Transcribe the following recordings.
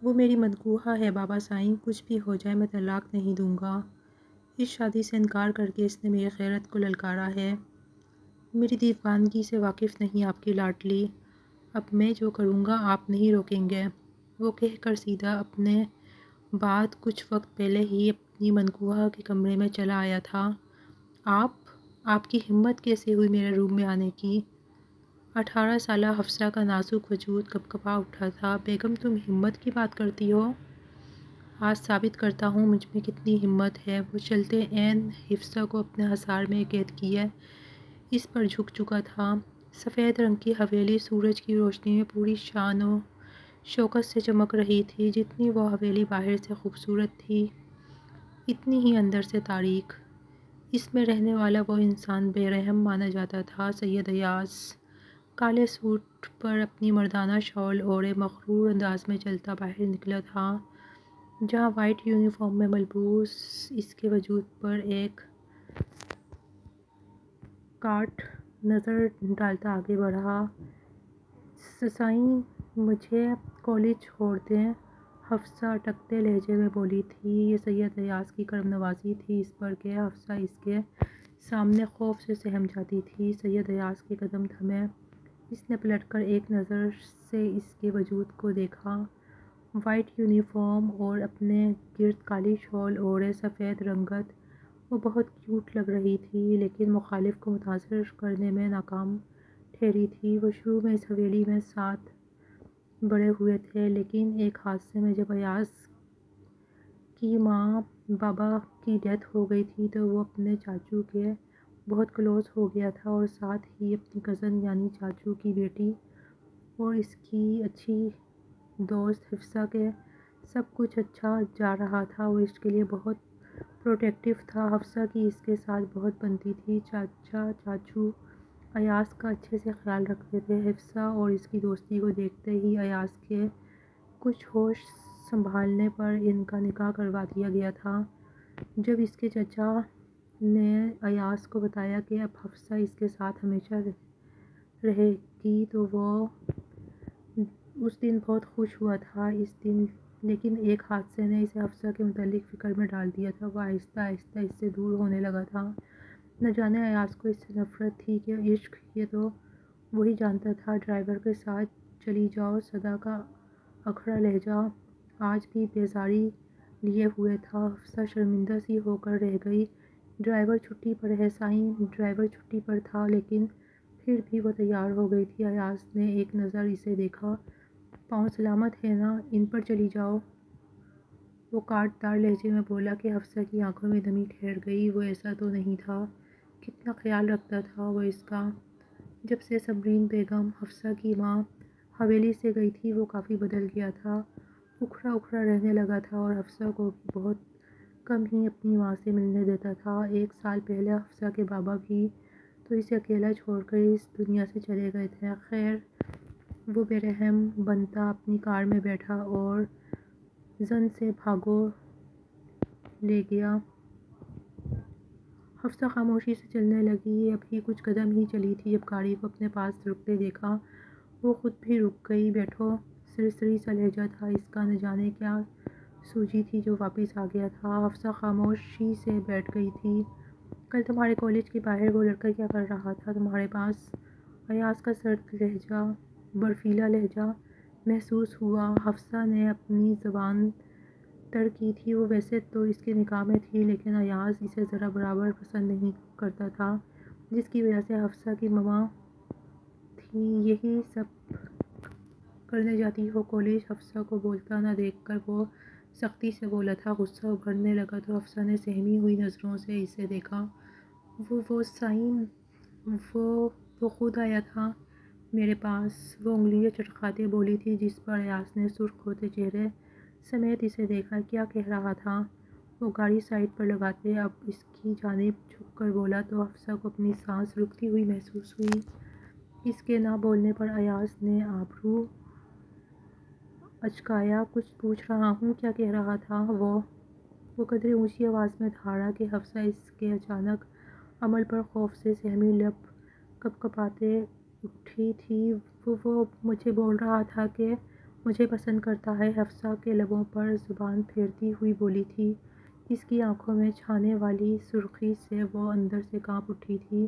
وہ میری مدگوہا ہے بابا سائیں، کچھ بھی ہو جائے میں طلاق نہیں دوں گا۔ اس شادی سے انکار کر کے اس نے میری غیرت کو للکارا ہے۔ میری دیوانگی سے واقف نہیں آپ کی لاڈلی، اب میں جو کروں گا آپ نہیں روکیں گے۔ وہ کہہ کر سیدھا اپنے بعد کچھ وقت پہلے ہی اپنی مدگوہا کے کمرے میں چلا آیا تھا۔ آپ کی ہمت کیسے ہوئی میرے روم میں آنے کی؟ 18 سالہ حفصہ کا نازک وجود کپکپا اٹھا تھا۔ بیگم تم ہمت کی بات کرتی ہو؟ آج ثابت کرتا ہوں مجھ میں کتنی ہمت ہے۔ وہ چلتے عین حفصہ کو اپنے حصار میں قید کیے اس پر جھک چکا تھا۔ سفید رنگ کی حویلی سورج کی روشنی میں پوری شان و شوکت سے چمک رہی تھی۔ جتنی وہ حویلی باہر سے خوبصورت تھی، اتنی ہی اندر سے تاریک۔ اس میں رہنے والا وہ انسان بے رحم مانا جاتا تھا۔ سید ایاز کالے سوٹ پر اپنی مردانہ شال اوڑھے مغرور انداز میں چلتا باہر نکلا تھا، جہاں وائٹ یونیفارم میں ملبوس اس کے وجود پر ایک کاٹ نظر ڈالتا آگے بڑھا۔ سائیں مجھے کالج چھوڑ دیں، حفصہ اٹکتے لہجے میں بولی تھی۔ یہ سید ایاز کی کرم نوازی تھی اس پر کہ حفصہ اس کے سامنے خوف سے سہم جاتی تھی۔ سید ایاز کے قدم تھمے۔ اس نے پلٹ کر ایک نظر سے اس کے وجود کو دیکھا۔ وائٹ یونیفارم اور اپنے گرد کالی شال اوڑھے سفید رنگت وہ بہت کیوٹ لگ رہی تھی، لیکن مخالف کو متاثر کرنے میں ناکام ٹھہری تھی۔ وہ شروع میں اس حویلی میں ساتھ بڑے ہوئے تھے، لیکن ایک حادثے میں جب ایاز کی ماں بابا کی ڈیتھ ہو گئی تھی تو وہ اپنے چاچو کے بہت کلوز ہو گیا تھا، اور ساتھ ہی اپنی کزن یعنی چاچو کی بیٹی اور اس کی اچھی دوست حفصہ کے سب کچھ اچھا جا رہا تھا۔ وہ اس کے لیے بہت پروٹیکٹیو تھا۔ حفصہ کی اس کے ساتھ بہت بنتی تھی۔ چاچا چاچو ایاز کا اچھے سے خیال رکھتے تھے۔ حفصہ اور اس کی دوستی کو دیکھتے ہی ایاز کے کچھ ہوش سنبھالنے پر ان کا نکاح کروا دیا گیا تھا۔ جب اس کے چچا نے ایاز کو بتایا کہ اب حفصہ اس کے ساتھ ہمیشہ رہے گی تو وہ اس دن بہت خوش ہوا تھا۔ اس دن لیکن ایک حادثے نے اسے حفصہ کے متعلق فکر میں ڈال دیا تھا۔ وہ آہستہ آہستہ اس سے دور ہونے لگا تھا۔ نہ جانے ایاز کو اس سے نفرت تھی کہ عشق، یہ تو وہی جانتا تھا۔ ڈرائیور کے ساتھ چلی جاؤ صدا کا اکھڑا لہجہ آج بھی بیزاری لیے ہوئے تھا۔ حفصہ شرمندہ سی ہو کر رہ گئی۔ ڈرائیور چھٹی پر ہے سائیں۔ ڈرائیور چھٹی پر تھا، لیکن پھر بھی وہ تیار ہو گئی تھی۔ ایاز نے ایک نظر اسے دیکھا۔ پاؤں سلامت ہیں نا؟ ان پر چلی جاؤ۔ وہ کاٹ دار لہجے میں بولا کہ حفصہ کی آنکھوں میں نمی ٹھہر گئی۔ وہ ایسا تو نہیں تھا۔ کتنا خیال رکھتا تھا وہ اس کا۔ جب سے صبرین بیگم حفصہ کی ماں حویلی سے گئی تھی وہ کافی بدل گیا تھا۔ اکھڑا اکھڑا رہنے لگا تھا اور حفصہ کو بھی بہت کم ہی اپنی ماں سے ملنے دیتا تھا۔ 1 سال پہلے حفصہ کے بابا بھی تو اسے اکیلا چھوڑ کر اس دنیا سے چلے گئے تھے۔ خیر، وہ بے رحم بنتا اپنی کار میں بیٹھا اور زن سے بھاگو لے گیا۔ حفصہ خاموشی سے چلنے لگی۔ ابھی کچھ قدم ہی چلی تھی جب گاڑی کو اپنے پاس رکتے دیکھا۔ وہ خود بھی رک گئی۔ بیٹھو۔ سرسری سا لہجہ تھا اس کا۔ نہ جانے کیا سوجی تھی جو واپس آ گیا تھا۔ حفصہ خاموشی سے بیٹھ گئی تھی۔ کل تمہارے کالج کے باہر وہ لڑکا کیا کر رہا تھا تمہارے پاس؟ ایاز کا سرد لہجہ، برفیلا لہجہ محسوس ہوا۔ حفصہ نے اپنی زبان تر کی تھی۔ وہ ویسے تو اس کے نکاح میں تھی، لیکن ایاز اسے ذرا برابر پسند نہیں کرتا تھا، جس کی وجہ سے حفصہ کی ماما تھیں یہی سب کرنے جاتی ہو کالج؟ حفصہ کو بولتا نہ دیکھ کر وہ سختی سے بولا تھا۔ غصہ ابھرنے لگا تو حفصہ نے سہمی ہوئی نظروں سے اسے دیکھا۔ وہ سائیں، وہ خود آیا تھا میرے پاس، وہ انگلیاں چٹکھاتے بولی تھی، جس پر ایاز نے سرخ ہوتے چہرے سمیت اسے دیکھا۔ کیا کہہ رہا تھا؟ وہ گاڑی سائڈ پر لگاتے اب اس کی جانب جھک کر بولا تو حفصہ کو اپنی سانس رکتی ہوئی محسوس ہوئی۔ اس کے نہ بولنے پر ایاز نے آبرو اچکایا۔ کچھ پوچھ رہا ہوں، کیا کہہ رہا تھا وہ قدرے اونچی آواز میں دھاڑا کہ حفصہ اس کے اچانک عمل پر خوف سے سہمی لب کپکپاتے اٹھی تھی۔ وہ مجھے بول رہا تھا کہ مجھے پسند کرتا ہے، حفصہ کے لبوں پر زبان پھیرتی ہوئی بولی تھی۔ اس کی آنکھوں میں چھانے والی سرخی سے وہ اندر سے کانپ اٹھی تھی۔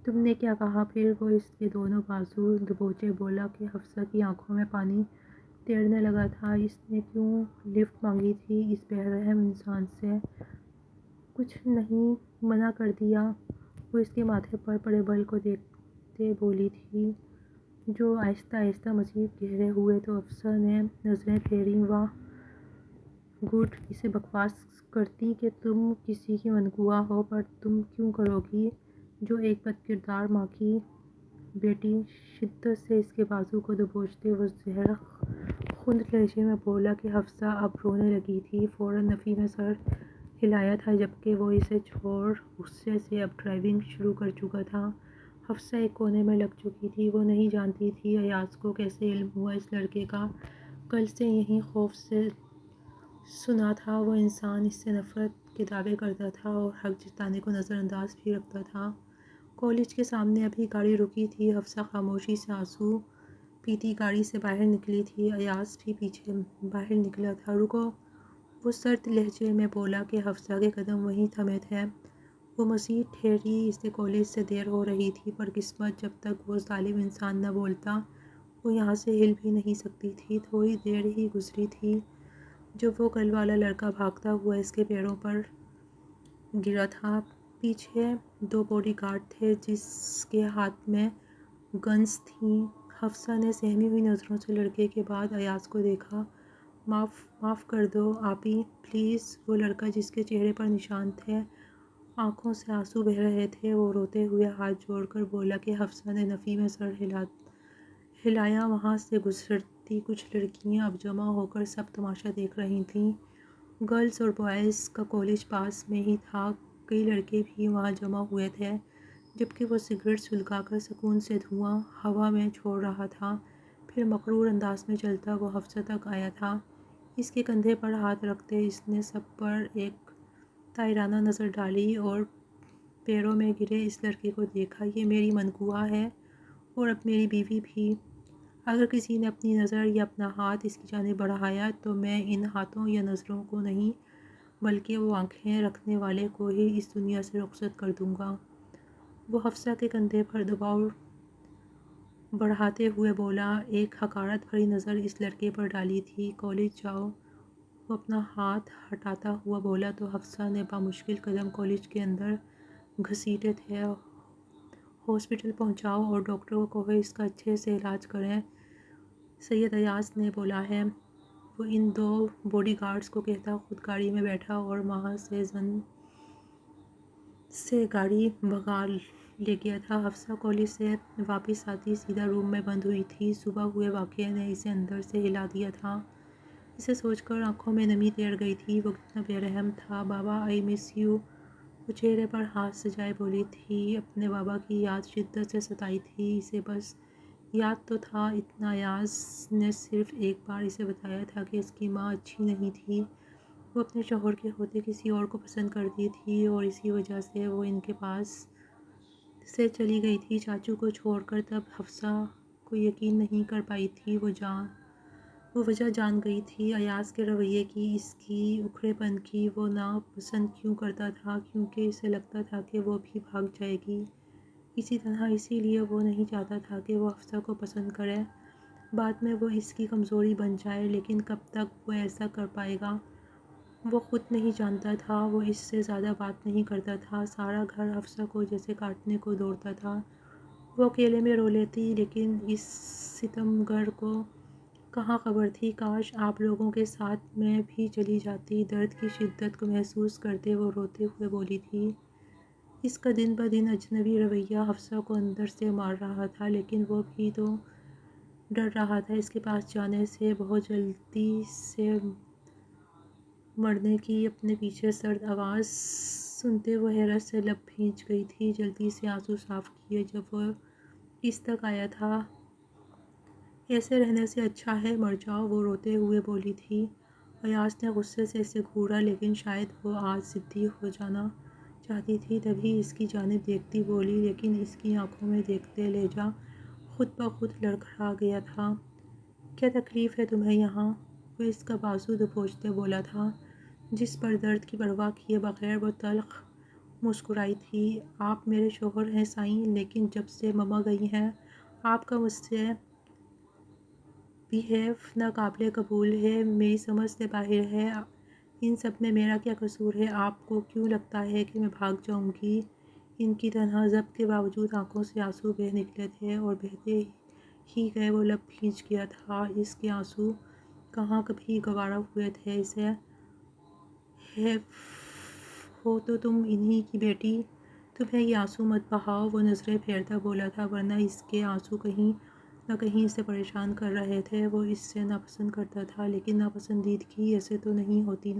تم نے کیا کہا؟ پھر وہ اس کے دونوں بازو دبوچے بولا کہ حفصہ کی آنکھوں میں پانی تیرنے لگا تھا۔ اس نے کیوں لفٹ مانگی تھی اس بے رحم انسان سے؟ کچھ نہیں، منع کر دیا۔ وہ اس کے ماتھے پر پڑے بل کو دیکھتے بولی تھی، جو آہستہ آہستہ مزید گہرے ہوئے تو افسر نے نظریں پھیریں۔ واہ گڈ، اسے بکواس کرتی کہ تم کسی کی منگوا ہو، پر تم کیوں کرو گی؟ جو ایک بد کردار ماں کی بیٹی۔ شدت سے اس کے بازو کو دبوچتے وہ زہر خند لہجے میں بولا کہ حفصہ اب رونے لگی تھی۔ فوراً نفی میں سر ہلایا تھا، جبکہ وہ اسے چھوڑ غصے سے اب ڈرائیونگ شروع کر چکا تھا۔ حفصہ ایک کونے میں لگ چکی تھی۔ وہ نہیں جانتی تھی ایاز کو کیسے علم ہوا اس لڑکے کا۔ کل سے یہی خوف سے سنا تھا۔ وہ انسان اس سے نفرت کے دعوے کرتا تھا اور حق جتانے کو نظر انداز بھی رکھتا تھا۔ کالج کے سامنے ابھی گاڑی رکی تھی۔ حفصہ خاموشی سے آنسو پیتی گاڑی سے باہر نکلی تھی۔ ایاز بھی پیچھے باہر نکلا تھا۔ رکو، وہ سرد لہجے میں بولا کہ حفصہ کے قدم وہیں تھمے تھے۔ وہ مزید ٹھہری، اسے کالج سے دیر ہو رہی تھی، پر قسمت جب تک وہ ظالم انسان نہ بولتا وہ یہاں سے ہل بھی نہیں سکتی تھی۔ تھوڑی دیر ہی گزری تھی جب وہ کل والا لڑکا بھاگتا ہوا اس کے پیروں پر گرا تھا۔ پیچھے دو باڈی گارڈ تھے جس کے ہاتھ میں گنز تھیں۔ حفصہ نے سہمی ہوئی نظروں سے لڑکے کے بعد ایاز کو دیکھا۔ معاف کر دو آپی، پلیز۔ وہ لڑکا جس کے چہرے پر نشان تھے، آنکھوں سے آنسو بہہ رہے تھے، وہ روتے ہوئے ہاتھ جوڑ کر بولا کہ حفصہ نے نفی میں سر ہلایا۔ وہاں سے گزرتی کچھ لڑکیاں اب جمع ہو کر سب تماشا دیکھ رہی تھیں۔ گرلز اور بوائز کا کالج پاس میں ہی تھا۔ کئی لڑکے بھی وہاں جمع ہوئے تھے، جبکہ وہ سگریٹ سلگا کر سکون سے دھواں ہوا میں چھوڑ رہا تھا۔ پھر مغرور انداز میں چلتا وہ حفصہ تک آیا تھا۔ اس کے کندھے پر ہاتھ رکھتے اس نے سب پر ایک طائرانہ نظر ڈالی اور پیروں میں گرے اس لڑکے کو دیکھا۔ یہ میری منگوا ہے اور اب میری بیوی بھی۔ اگر کسی نے اپنی نظر یا اپنا ہاتھ اس کی جانب بڑھایا تو میں ان ہاتھوں یا نظروں کو نہیں بلکہ وہ آنکھیں رکھنے والے کو ہی اس دنیا سے رخصت کر دوں گا۔ وہ حفصہ کے کندھے پر دباؤ بڑھاتے ہوئے بولا۔ ایک حقارت بھری نظر اس لڑکے پر ڈالی تھی۔ کالج جاؤ، وہ اپنا ہاتھ ہٹاتا ہوا بولا تو حفصہ نے بامشکل قدم کالج کے اندر گھسیٹے تھے۔ ہاسپٹل پہنچاؤ اور ڈاکٹر کو کہو اس کا اچھے سے علاج کریں، سید ایاز نے بولا ہے۔ وہ ان دو باڈی گارڈز کو کہتا خود گاڑی میں بیٹھا اور وہاں سے زن سے گاڑی بھگا لے گیا تھا۔ حفصہ کالج سے واپس آتی سیدھا روم میں بند ہوئی تھی۔ صبح ہوئے واقعے نے اسے اندر سے ہلا دیا تھا۔ اسے سوچ کر آنکھوں میں نمی تیر گئی تھی۔ وہ کتنا بے رحم تھا۔ بابا آئی مس یو، وہ چہرے پر ہاتھ سجائے بولی تھی۔ اپنے بابا کی یاد شدت سے ستائی تھی اسے۔ بس یاد تو تھا اتنا، ایاز نے صرف ایک بار اسے بتایا تھا کہ اس کی ماں اچھی نہیں تھی۔ وہ اپنے شوہر کے ہوتے کسی اور کو پسند کرتی تھی اور اسی وجہ سے وہ ان کے پاس سے چلی گئی تھی چاچو کو چھوڑ کر۔ تب حفصہ کو یقین نہیں کر پائی تھی۔ وہ وجہ جان گئی تھی ایاز کے رویے کی، اس کی اکھڑے پن کی۔ وہ نا پسند کیوں کرتا تھا؟ کیونکہ اسے لگتا تھا کہ وہ بھی بھاگ جائے گی اسی طرح۔ اسی لیے وہ نہیں چاہتا تھا کہ وہ حفصہ کو پسند کرے، بعد میں وہ اس کی کمزوری بن جائے۔ لیکن کب تک وہ ایسا کر پائے گا وہ خود نہیں جانتا تھا۔ وہ اس سے زیادہ بات نہیں کرتا تھا۔ سارا گھر حفصہ کو جیسے کاٹنے کو دوڑتا تھا۔ وہ اکیلے میں رو لیتی، لیکن اس ستمگر کو کہاں خبر تھی۔ کاش آپ لوگوں کے ساتھ میں بھی چلی جاتی۔ درد کی شدت کو محسوس کرتے وہ روتے ہوئے بولی تھی۔ اس کا دن بدن اجنبی رویہ حفصہ کو اندر سے مار رہا تھا، لیکن وہ بھی تو ڈر رہا تھا اس کے پاس جانے سے، بہت جلدی سے مرنے کی۔ اپنے پیچھے سرد آواز سنتے وہ حیرت سے لب بھیج گئی تھی۔ جلدی سے آنسو صاف کیے جب وہ اس تک آیا تھا۔ ایسے رہنے سے اچھا ہے مر جاؤ، وہ روتے ہوئے بولی تھی۔ ایاز نے غصے سے اسے گھورا، لیکن شاید وہ آج ضدی ہو جانا چاہتی تھی، تبھی اس کی جانب دیکھتی بولی، لیکن اس کی آنکھوں میں دیکھتے لہجہ خود بخود لڑکھڑا گیا تھا۔ کیا تکلیف ہے تمہیں یہاں؟ وہ اس کا بازو دبوچتے بولا تھا، جس پر درد کی پرواہ کیے بغیر وہ تلخ مسکرائی تھی۔ آپ میرے شوہر ہیں سائیں، لیکن جب سے مما گئی ہیں آپ کا مجھ سے بیہیو ناقابل قبول ہے، میری سمجھ سے باہر ہے۔ ان سب میں میرا کیا قصور ہے؟ آپ کو کیوں لگتا ہے کہ میں بھاگ جاؤں گی؟ ان کی تنہا ضبط کے باوجود آنکھوں سے آنسو بہہ نکلے تھے اور بہتے ہی گئے۔ وہ لب بھیج گیا تھا۔ اس کے آنسو کہاں کبھی گوارا ہوئے تھے اسے؟ ہو تو تم انہی کی بیٹی، تمہیں یہ آنسو مت بہاؤ۔ وہ نظریں پھیرتا بولا تھا، ورنہ اس کے آنسو کہیں نہ کہیں اسے پریشان کر رہے تھے۔ وہ اس سے ناپسند کرتا تھا، لیکن ناپسندیدگی ایسے تو نہیں ہوتی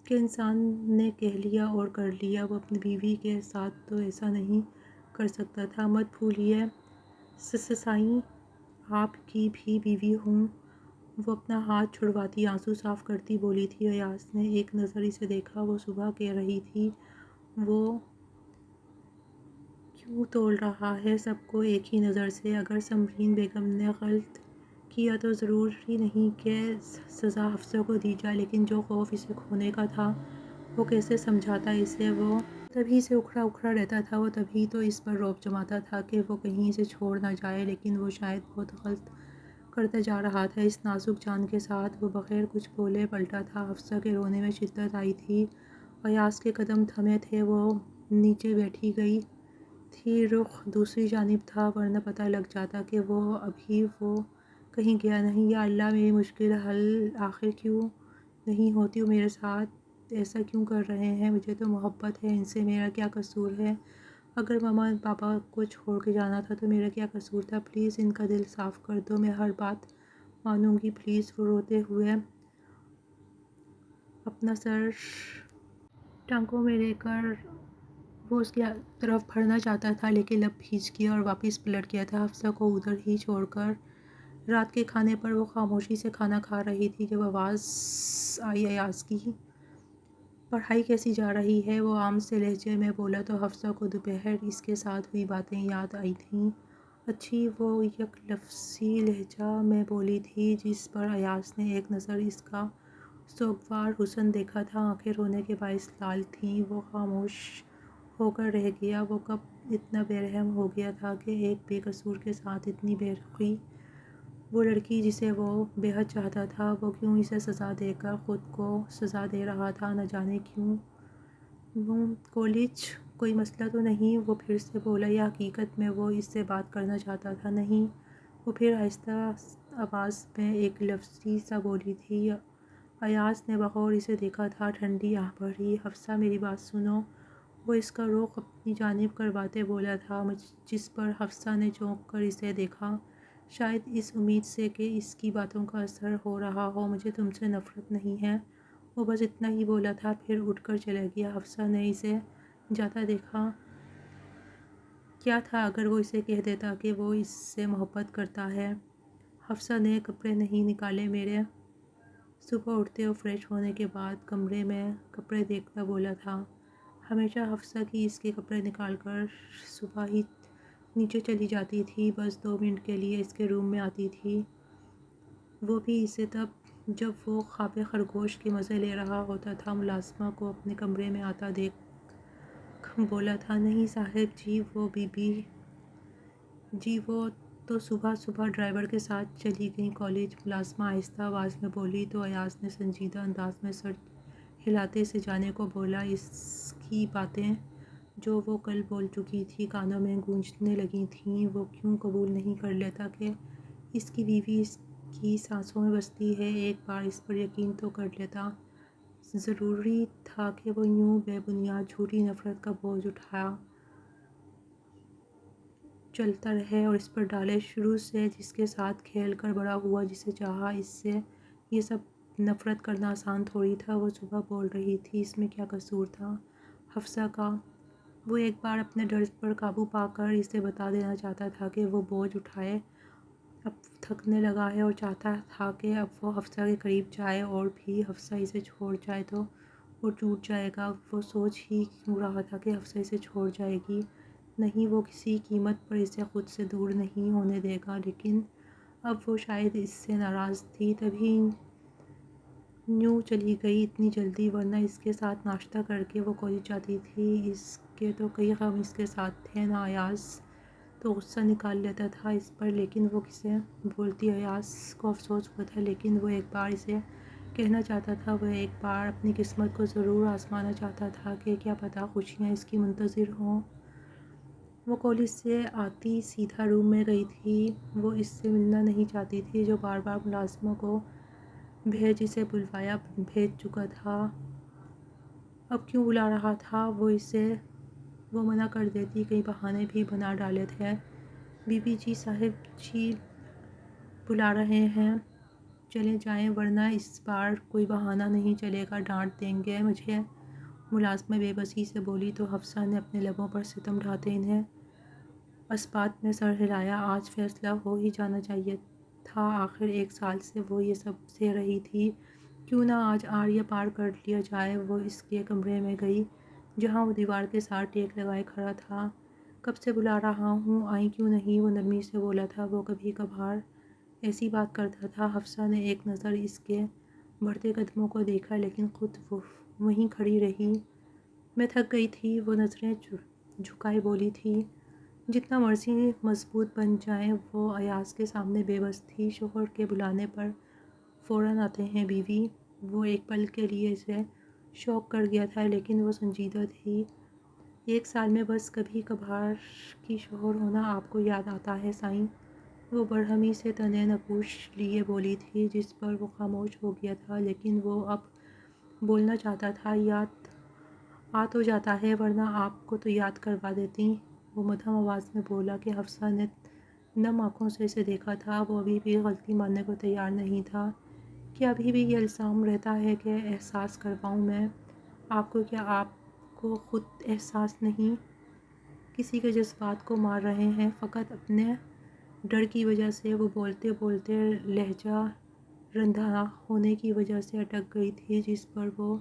کہ انسان نے کہہ لیا اور کر لیا۔ وہ اپنی بیوی کے ساتھ تو ایسا نہیں کر سکتا تھا۔ مت بھولیے سائیں، آپ کی بھی بیوی ہوں۔ وہ اپنا ہاتھ چھڑواتی آنسو صاف کرتی بولی تھی۔ ایاز نے ایک نظر اسے دیکھا۔ وہ صبح کہہ رہی تھی، وہ کیوں تول رہا ہے سب کو ایک ہی نظر سے؟ اگر سمرین بیگم نے غلط کیا تو ضروری نہیں کہ سزا حفصہ کو دی جائے، لیکن جو خوف اسے کھونے کا تھا وہ کیسے سمجھاتا اسے؟ وہ تبھی سے اکھڑا اکھڑا رہتا تھا۔ وہ تبھی تو اس پر رعب جماتا تھا کہ وہ کہیں اسے چھوڑ نہ جائے، لیکن وہ شاید بہت غلط کرتا جا رہا تھا۔ اس نازک جان کے ساتھ وہ بغیر کچھ بولے پلٹا تھا۔ حفصہ کے رونے میں شدت آئی تھی۔ ایاز کے قدم تھمے تھے۔ وہ نیچے بیٹھی گئی تھی، رخ دوسری جانب تھا، ورنہ پتہ لگ جاتا کہ ابھی وہ کہیں گیا نہیں۔ یا اللہ، میری مشکل حل آخر کیوں نہیں ہوتی؟ وہ میرے ساتھ ایسا کیوں کر رہے ہیں؟ مجھے تو محبت ہے ان سے، میرا کیا قصور ہے؟ اگر مما پاپا کو چھوڑ کے جانا تھا تو میرا کیا قصور تھا؟ پلیز ان کا دل صاف کر دو، میں ہر بات مانوں گی، پلیز۔ وہ روتے ہوئے اپنا سر ٹانگوں میں لے کر وہ اس کی طرف بڑھنا چاہتا تھا، لیکن لب بھیج گیا اور واپس پلٹ گیا تھا، حفصہ کو ادھر ہی چھوڑ کر۔ رات کے کھانے پر وہ خاموشی سے کھانا کھا رہی تھی جب آواز آئی ایاز کی۔ پڑھائی کیسی جا رہی ہے؟ وہ عام سے لہجے میں بولا تو حفصہ کو دوپہر اس کے ساتھ ہوئی باتیں یاد آئی تھیں۔ اچھی، وہ یک لفظی لہجہ میں بولی تھی، جس پر ایاز نے ایک نظر اس کا سوگوار حسن دیکھا تھا۔ آنکھیں رونے کے باعث لال تھیں۔ وہ خاموش ہو کر رہ گیا۔ وہ کب اتنا بے رحم ہو گیا تھا کہ ایک بے قصور کے ساتھ اتنی بے رخی؟ وہ لڑکی جسے وہ بے حد چاہتا تھا، وہ کیوں اسے سزا دے کر خود کو سزا دے رہا تھا؟ نہ جانے کیوں؟ کالج کوئی مسئلہ تو نہیں؟ وہ پھر سے بولا، یا حقیقت میں وہ اس سے بات کرنا چاہتا تھا؟ نہیں، وہ پھر آہستہ آواز میں ایک لفظی سا بولی تھی۔ ایاز نے بغور اسے دیکھا تھا۔ ٹھنڈی آہ بھری، حفصہ میری بات سنو۔ وہ اس کا رخ اپنی جانب کرواتے بولا تھا، جس پر حفصہ نے چونک کر اسے دیکھا، شاید اس امید سے کہ اس کی باتوں کا اثر ہو رہا ہو۔ مجھے تم سے نفرت نہیں ہے۔ وہ بس اتنا ہی بولا تھا، پھر اٹھ کر چلا گیا۔ حفصہ نے اسے جاتا دیکھا۔ کیا تھا اگر وہ اسے کہہ دیتا کہ وہ اس سے محبت کرتا ہے؟ حفصہ نے کپڑے نہیں نکالے میرے؟ صبح اٹھتے اور فریش ہونے کے بعد کمرے میں کپڑے دیکھتا بولا تھا۔ ہمیشہ حفصہ کی اس کے کپڑے نکال کر صبح ہی نیچے چلی جاتی تھی، بس 2 منٹ کے لیے اس کے روم میں آتی تھی، وہ بھی اسے تب جب وہ خواب خرگوش کے مزے لے رہا ہوتا تھا۔ ملازمہ کو اپنے کمرے میں آتا دیکھ بولا تھا، نہیں صاحب جی، وہ بی بی جی وہ تو صبح صبح ڈرائیور کے ساتھ چلی گئیں کالج۔ ملازمہ آہستہ آواز میں بولی تو ایاز نے سنجیدہ انداز میں سر ہلاتے سے جانے کو بولا۔ اس کی باتیں جو وہ کل بول چکی تھی کانوں میں گونجنے لگی تھیں۔ وہ کیوں قبول نہیں کر لیتا کہ اس کی بیوی اس کی سانسوں میں بستی ہے؟ ایک بار اس پر یقین تو کر لیتا۔ ضروری تھا کہ وہ یوں بے بنیاد جھوٹی نفرت کا بوجھ اٹھا چلتا رہے اور اس پر ڈالے؟ شروع سے جس کے ساتھ کھیل کر بڑا ہوا، جسے چاہا، اس سے یہ سب نفرت کرنا آسان تھوڑی تھا۔ وہ صبح بول رہی تھی، اس میں کیا قصور تھا حفصہ کا؟ وہ ایک بار اپنے ڈر پر قابو پا کر اسے بتا دینا چاہتا تھا کہ وہ بوجھ اٹھائے اب تھکنے لگا ہے، اور چاہتا تھا کہ اب وہ حفصہ کے قریب جائے، اور بھی حفصہ اسے چھوڑ جائے تو وہ ٹوٹ جائے گا۔ وہ سوچ ہی کیوں رہا تھا کہ حفصہ اسے چھوڑ جائے گی؟ نہیں، وہ کسی قیمت پر اسے خود سے دور نہیں ہونے دے گا۔ لیکن اب وہ شاید اس سے ناراض تھی، تبھی یوں چلی گئی اتنی جلدی، ورنہ اس کے ساتھ ناشتہ کر کے وہ کالج جاتی تھی۔ اس کے تو کئی غم اس کے ساتھ تھے نا۔ ایاز تو غصہ نکال لیتا تھا اس پر، لیکن وہ کسے بولتی؟ ایاز کو افسوس ہوا تھا، لیکن وہ ایک بار اسے کہنا چاہتا تھا، وہ ایک بار اپنی قسمت کو ضرور آزمانا چاہتا تھا کہ کیا پتہ خوشیاں اس کی منتظر ہوں۔ وہ کالج سے آتی سیدھا روم میں گئی تھی۔ وہ اس سے ملنا نہیں چاہتی تھی جو بار بار ملازموں کو بھیج اسے بلوایا بھیج چکا تھا۔ اب کیوں بلا رہا تھا وہ منع کر دیتی، کئی بہانے بھی بنا ڈالے تھے۔ بی بی جی صاحب جی بلا رہے ہیں، چلے جائیں، ورنہ اس بار کوئی بہانہ نہیں چلے گا، ڈانٹ دیں گے مجھے، ملازمہ بے بسی سے بولی تو حفصہ نے اپنے لبوں پر ستم ڈھاتے انہیں اثبات میں سر ہلایا۔ آج فیصلہ ہو ہی جانا چاہیے تھا، آخر 1 سال سے وہ یہ سب سہ رہی تھی، کیوں نہ آج آڑیا پار کر لیا جائے۔ وہ اس کے کمرے میں گئی جہاں وہ دیوار کے ساتھ ٹیک لگائے کھڑا تھا۔ کب سے بلا رہا ہوں، آئیں کیوں نہیں، وہ نرمی سے بولا تھا۔ وہ کبھی کبھار ایسی بات کرتا تھا۔ حفصہ نے ایک نظر اس کے بڑھتے قدموں کو دیکھا، لیکن خود وہ وہیں کھڑی رہی۔ میں تھک گئی تھی، وہ نظریں جھکائے بولی تھی۔ جتنا مرضی مضبوط بن جائیں، وہ ایاز کے سامنے بے بس تھی۔ شوہر کے بلانے پر فوراً آتے ہیں بیوی۔ وہ ایک پل کے لیے اسے شوق کر گیا تھا، لیکن وہ سنجیدہ تھی۔ 1 سال میں بس کبھی کبھار کی شوہر ہونا آپ کو یاد آتا ہے سائیں؟ وہ برہمی سے تنے نپوش لیے بولی تھی، جس پر وہ خاموش ہو گیا تھا، لیکن وہ اب بولنا چاہتا تھا۔ یاد آ تو جاتا ہے، ورنہ آپ کو تو یاد کروا دیتی، وہ مدھم آواز میں بولا کہ حفصہ نے نم آنکھوں سے اسے دیکھا تھا۔ وہ ابھی بھی غلطی ماننے کو تیار نہیں تھا۔ کیا ابھی بھی یہ الزام رہتا ہے کہ احساس کرواؤں میں آپ کو؟ کیا آپ کو خود احساس نہیں؟ کسی کے جذبات کو مار رہے ہیں فقط اپنے ڈر کی وجہ سے؟ وہ بولتے بولتے لہجہ رندھا ہونے کی وجہ سے اٹک گئی تھی، جس پر وہ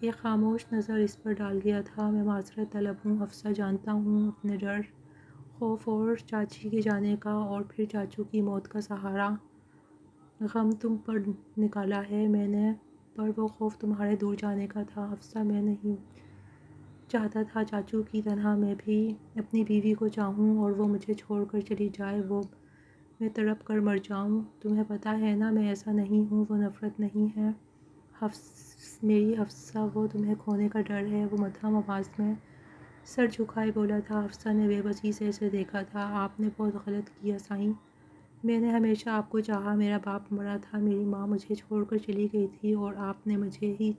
ایک خاموش نظر اس پر ڈال گیا تھا۔ میں معذرت طلب ہوں حفصہ، جانتا ہوں اپنے ڈر، خوف اور چاچی کے جانے کا اور پھر چاچو کی موت کا سارا غم تم پر نکالا ہے میں نے، پر وہ خوف تمہارے دور جانے کا تھا حفصہ۔ میں نہیں چاہتا تھا چاچو کی طرح میں بھی اپنی بیوی کو چاہوں اور وہ مجھے چھوڑ کر چلی جائے، میں تڑپ کر مر جاؤں۔ تمہیں پتہ ہے نا میں ایسا نہیں ہوں، وہ نفرت نہیں ہے میری حفصہ، وہ تمہیں کھونے کا ڈر ہے، وہ مدھم آواز میں سر جھکائے بولا تھا۔ حفصہ نے بے بسی سے اسے دیکھا تھا۔ آپ نے بہت غلط کیا سائیں، میں نے ہمیشہ آپ کو چاہا، میرا باپ مرا تھا، میری ماں مجھے چھوڑ کر چلی گئی تھی اور آپ نے مجھے ہی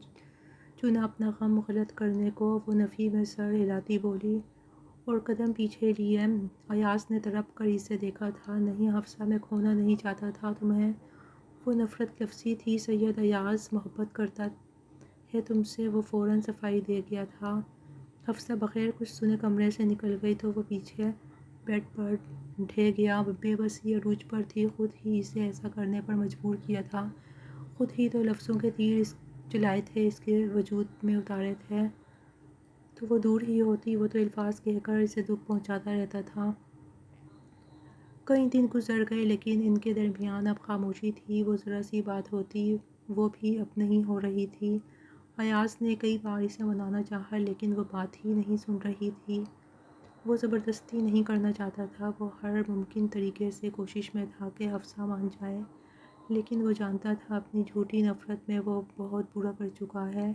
چنا اپنا غم غلط کرنے کو، وہ نفی میں سر ہلاتی بولی اور قدم پیچھے لیے۔ ایاز نے تڑپ کر اسے دیکھا تھا۔ نہیں حفصہ، میں کھونا نہیں چاہتا تھا تمہیں، وہ نفرت لفظی تھی۔ سید ایاز محبت کرتا ہے تم سے، وہ فوراً صفائی دے گیا تھا۔ حفصہ بغیر کچھ سنے کمرے سے نکل گئی تو وہ پیچھے بیڈ پر ڈھے گیا۔ بے بسی عروج پر تھی، خود ہی اسے ایسا کرنے پر مجبور کیا تھا، خود ہی تو لفظوں کے تیر چلائے تھے، اس کے وجود میں اتارے تھے، تو وہ دور ہی ہوتی، وہ تو الفاظ کہہ کر اسے دکھ پہنچاتا رہتا تھا۔ کئی دن گزر گئے، لیکن ان کے درمیان اب خاموشی تھی۔ وہ ذرا سی بات ہوتی، وہ بھی اب نہیں ہو رہی تھی۔ ایاز نے کئی بار اسے منانا چاہا، لیکن وہ بات ہی نہیں سن رہی تھی۔ وہ زبردستی نہیں کرنا چاہتا تھا، وہ ہر ممکن طریقے سے کوشش میں تھا کہ حفصہ مان جائے، لیکن وہ جانتا تھا اپنی جھوٹی نفرت میں وہ بہت برا کر چکا ہے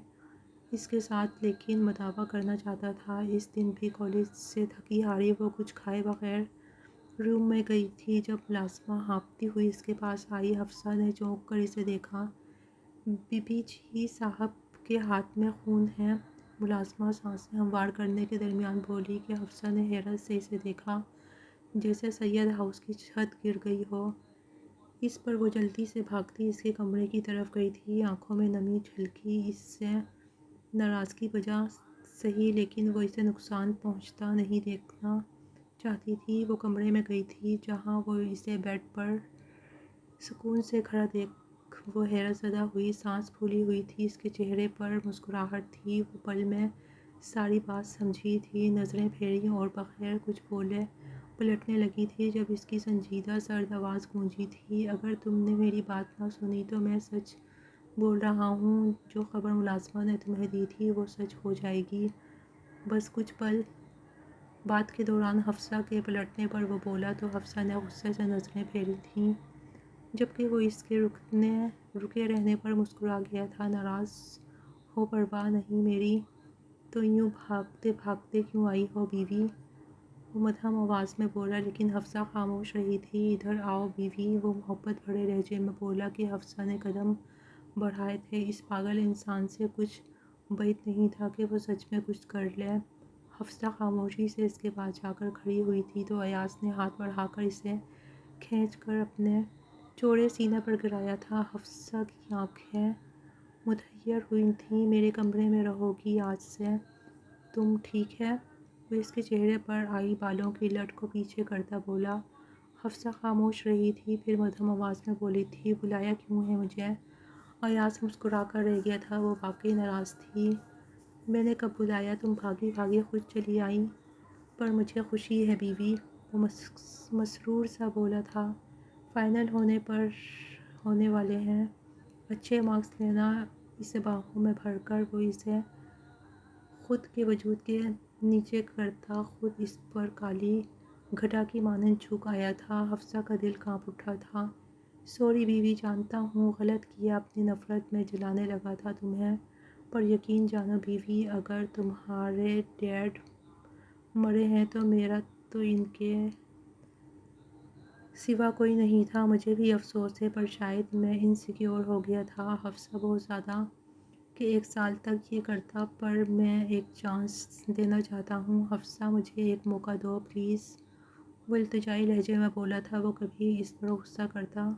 اس کے ساتھ، لیکن مداوا کرنا چاہتا تھا۔ اس دن بھی کالج سے تھکی ہاری وہ کچھ کھائے بغیر روم میں گئی تھی۔ جب ملازمہ ہانپتی ہوئی اس کے پاس آئی، حفصہ نے چونک کر اسے دیکھا۔ بی بی جی صاحب کے ہاتھ میں خون ہے، ملازمہ سانسیں ہموار کرنے کے درمیان بولی کہ حفصہ نے حیرت سے اسے دیکھا، جیسے سید ہاؤس کی چھت گر گئی ہو۔ اس پر وہ جلدی سے بھاگتی اس کے کمرے کی طرف گئی تھی، آنکھوں میں نمی جھلکی، اس سے ناراضگی بجا سہی، لیکن وہ اسے نقصان پہنچتا نہیں دیکھنا چاہتی تھی۔ وہ کمرے میں گئی تھی جہاں وہ اسے بیڈ پر سکون سے کھڑا دیکھ وہ حیرت زدہ ہوئی، سانس پھولی ہوئی تھی، اس کے چہرے پر مسکراہٹ تھی۔ وہ پل میں ساری بات سمجھی تھی، نظریں پھیری اور بغیر کچھ بولے پلٹنے لگی تھی جب اس کی سنجیدہ سرد آواز گونجی تھی، اگر تم نے میری بات نہ سنی تو میں سچ بول رہا ہوں، جو خبر ملازمہ نے تمہیں دی تھی وہ سچ ہو جائے گی۔ بس کچھ پل بات کے دوران حفصہ کے پلٹنے پر وہ بولا تو حفصہ نے غصے سے نظریں پھیری تھیں، جبکہ وہ اس کے رکے رہنے پر مسکرا گیا تھا۔ ناراض ہو؟ پرواہ نہیں میری، تو یوں بھاگتے بھاگتے کیوں آئی ہو بیوی؟ وہ مدھم آواز میں بولا، لیکن حفصہ خاموش رہی تھی۔ ادھر آؤ بیوی، وہ محبت بھرے لہجے میں بولا کہ حفصہ نے قدم بڑھائے تھے۔ اس پاگل انسان سے کچھ بعید نہیں تھا کہ وہ سچ میں کچھ کر لے۔ حفصہ خاموشی سے اس کے پاس جا کر کھڑی ہوئی تھی تو ایاز نے ہاتھ بڑھا کر اسے کھینچ کر اپنے چوڑے سینے پر گرایا تھا۔ حفصہ کی آنکھیں متحیر ہوئی تھیں۔ میرے کمرے میں رہو گی آج سے، تم ٹھیک ہے؟ وہ اس کے چہرے پر آئی بالوں کی لٹ کو پیچھے کرتا بولا۔ حفصہ خاموش رہی تھی، پھر مدھم آواز میں بولی تھی، بلایا کیوں ہے مجھے؟ ایاز مسکرا کر رہ گیا تھا، وہ واقعی ناراض تھی۔ میں نے کب بلایا؟ تم بھاگی بھاگی خود چلی آئیں۔ پر مجھے خوشی ہے بیوی، وہ مسرور سا بولا تھا، فائنل ہونے والے ہیں، اچھے مارکس لینا۔ اسے باہوں میں بھر کر وہ اسے خود کے وجود کے نیچے کرتا خود اس پر کالی گھٹا کی مانند جھک آیا تھا۔ حفصہ کا دل کانپ اٹھا تھا۔ سوری بیوی، جانتا ہوں غلط کیا، اپنی نفرت میں جلانے لگا تھا تمہیں، پر یقین جانو بیوی، اگر تمہارے ڈیڈ مرے ہیں تو میرا تو ان کے سوا کوئی نہیں تھا۔ مجھے بھی افسوس ہے، پر شاید میں انسیکیور ہو گیا تھا حفصہ، بہت زیادہ، کہ 1 سال تک یہ کرتا، پر میں ایک چانس دینا چاہتا ہوں حفصہ، مجھے ایک موقع دو پلیز۔ وہ التجائی لہجے میں بولا تھا۔ وہ کبھی اس پر غصہ کرتا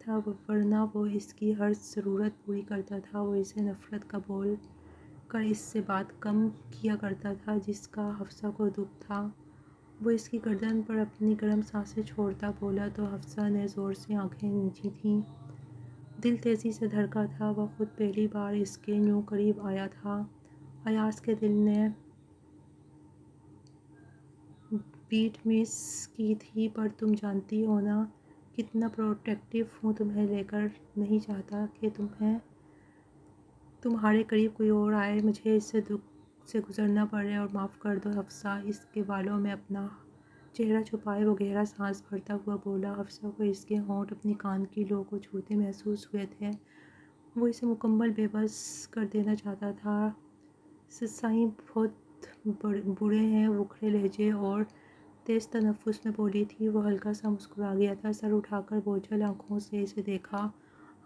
تھا ورنہ وہ اس کی ہر ضرورت پوری کرتا تھا۔ وہ اسے نفرت کا بول کر اس سے بات کم کیا کرتا تھا جس کا حفصہ کو دکھ تھا۔ وہ اس کی گردن پر اپنی گرم سانسیں چھوڑتا بولا تو حفصہ نے زور سے آنکھیں مینچی تھیں۔ دل تیزی سے دھڑکا تھا، وہ خود پہلی بار اس کے یوں قریب آیا تھا۔ ایاز کے دل نے بیٹ مس کی تھی، پر تم جانتی ہو نا کتنا پروٹیکٹیو ہوں، تمہیں لے کر نہیں چاہتا کہ تمہارے قریب کوئی اور آئے، مجھے اس سے دکھ سے گزرنا پڑے، اور معاف کر دو حفصہ۔ اس کے بالوں میں اپنا چہرہ چھپائے وہ گہرا سانس بھرتا ہوا بولا۔ حفصہ کو اس کے ہونٹ اپنی کان کی لو کو چھوتے محسوس ہوئے تھے، وہ اسے مکمل بے بس کر دینا چاہتا تھا۔ سائیں بہت برے ہیں، وہ اکھڑے لہجے اور تیز تنفس میں بولی تھی۔ وہ ہلکا سا مسکرا گیا تھا، سر اٹھا کر بوجھل آنکھوں سے اسے دیکھا۔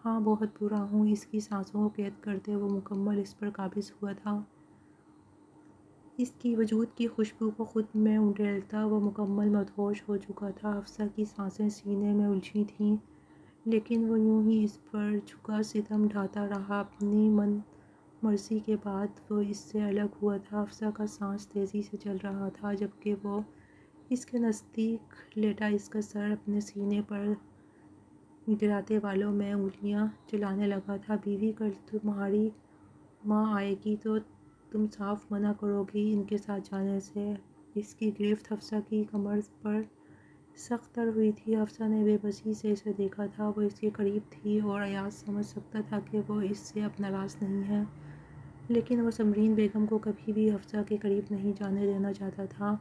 ہاں بہت برا ہوں۔ اس کی سانسوں کو قید کرتے وہ مکمل اس پر قابض ہوا تھا، اس کی وجود کی خوشبو کو خود میں انڈیلتا وہ مکمل مدہوش ہو چکا تھا۔ حفصہ کی سانسیں سینے میں الجھی تھیں، لیکن وہ یوں ہی اس پر جھکا ستم ڈھاتا رہا۔ اپنی من مرضی کے بعد وہ اس سے الگ ہوا تھا۔ حفصہ کا سانس تیزی سے چل رہا تھا، جبکہ وہ اس کے نزدیک لیٹا اس کا سر اپنے سینے پر گراتے بالوں میں انگلیاں چلانے لگا تھا۔ بیوی، کل تمہاری ماں آئے گی تو تم صاف منع کرو گی ان کے ساتھ جانے سے؟ اس کی گرفت حفصہ کی کمر پر سخت تر ہوئی تھی۔ حفصہ نے بے بسی سے اسے دیکھا تھا، وہ اس کے قریب تھی اور ایاز سمجھ سکتا تھا کہ وہ اس سے اب ناراض نہیں ہے، لیکن وہ سمرین بیگم کو کبھی بھی حفصہ کے قریب نہیں جانے دینا چاہتا تھا۔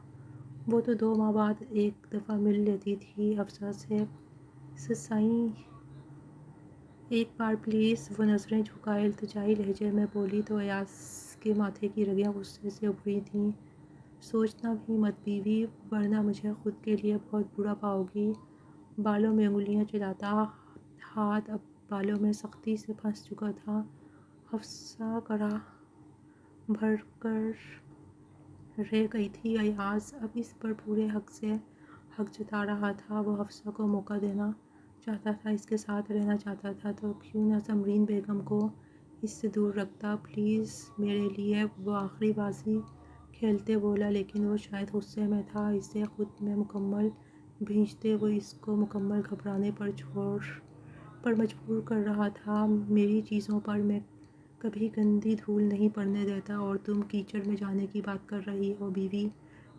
وہ تو 2 ماہ بعد ایک دفعہ مل لیتی تھی حفصہ سے۔ سائیں ایک بار پلیز، وہ نظریں جھکائے التجائی لہجے میں بولی تو ایاز کے ماتھے کی رگیں غصے سے ابھری تھیں۔ سوچنا بھی مت بیوی، ورنہ مجھے خود کے لیے بہت برا پاؤ گی۔ بالوں میں انگلیاں چلاتا ہاتھ اب بالوں میں سختی سے پھنس چکا تھا۔ حفصہ گراہ بھر کر رہ گئی تھی۔ ایاز اب اس پر پورے حق سے حق جتا رہا تھا، وہ حفصہ کو موقع دینا چاہتا تھا، اس کے ساتھ رہنا چاہتا تھا، تو کیوں نہ سمرین بیگم کو اس سے دور رکھتا؟ پلیز میرے لیے، وہ آخری بازی کھیلتے بولا، لیکن وہ شاید غصے میں تھا، اسے خود میں مکمل بھیجتے وہ اس کو مکمل گھبرانے پر مجبور کر رہا تھا۔ میری چیزوں پر میں کبھی گندی دھول نہیں پڑنے دیتا، اور تم کیچڑ میں جانے کی بات کر رہی ہو بیوی،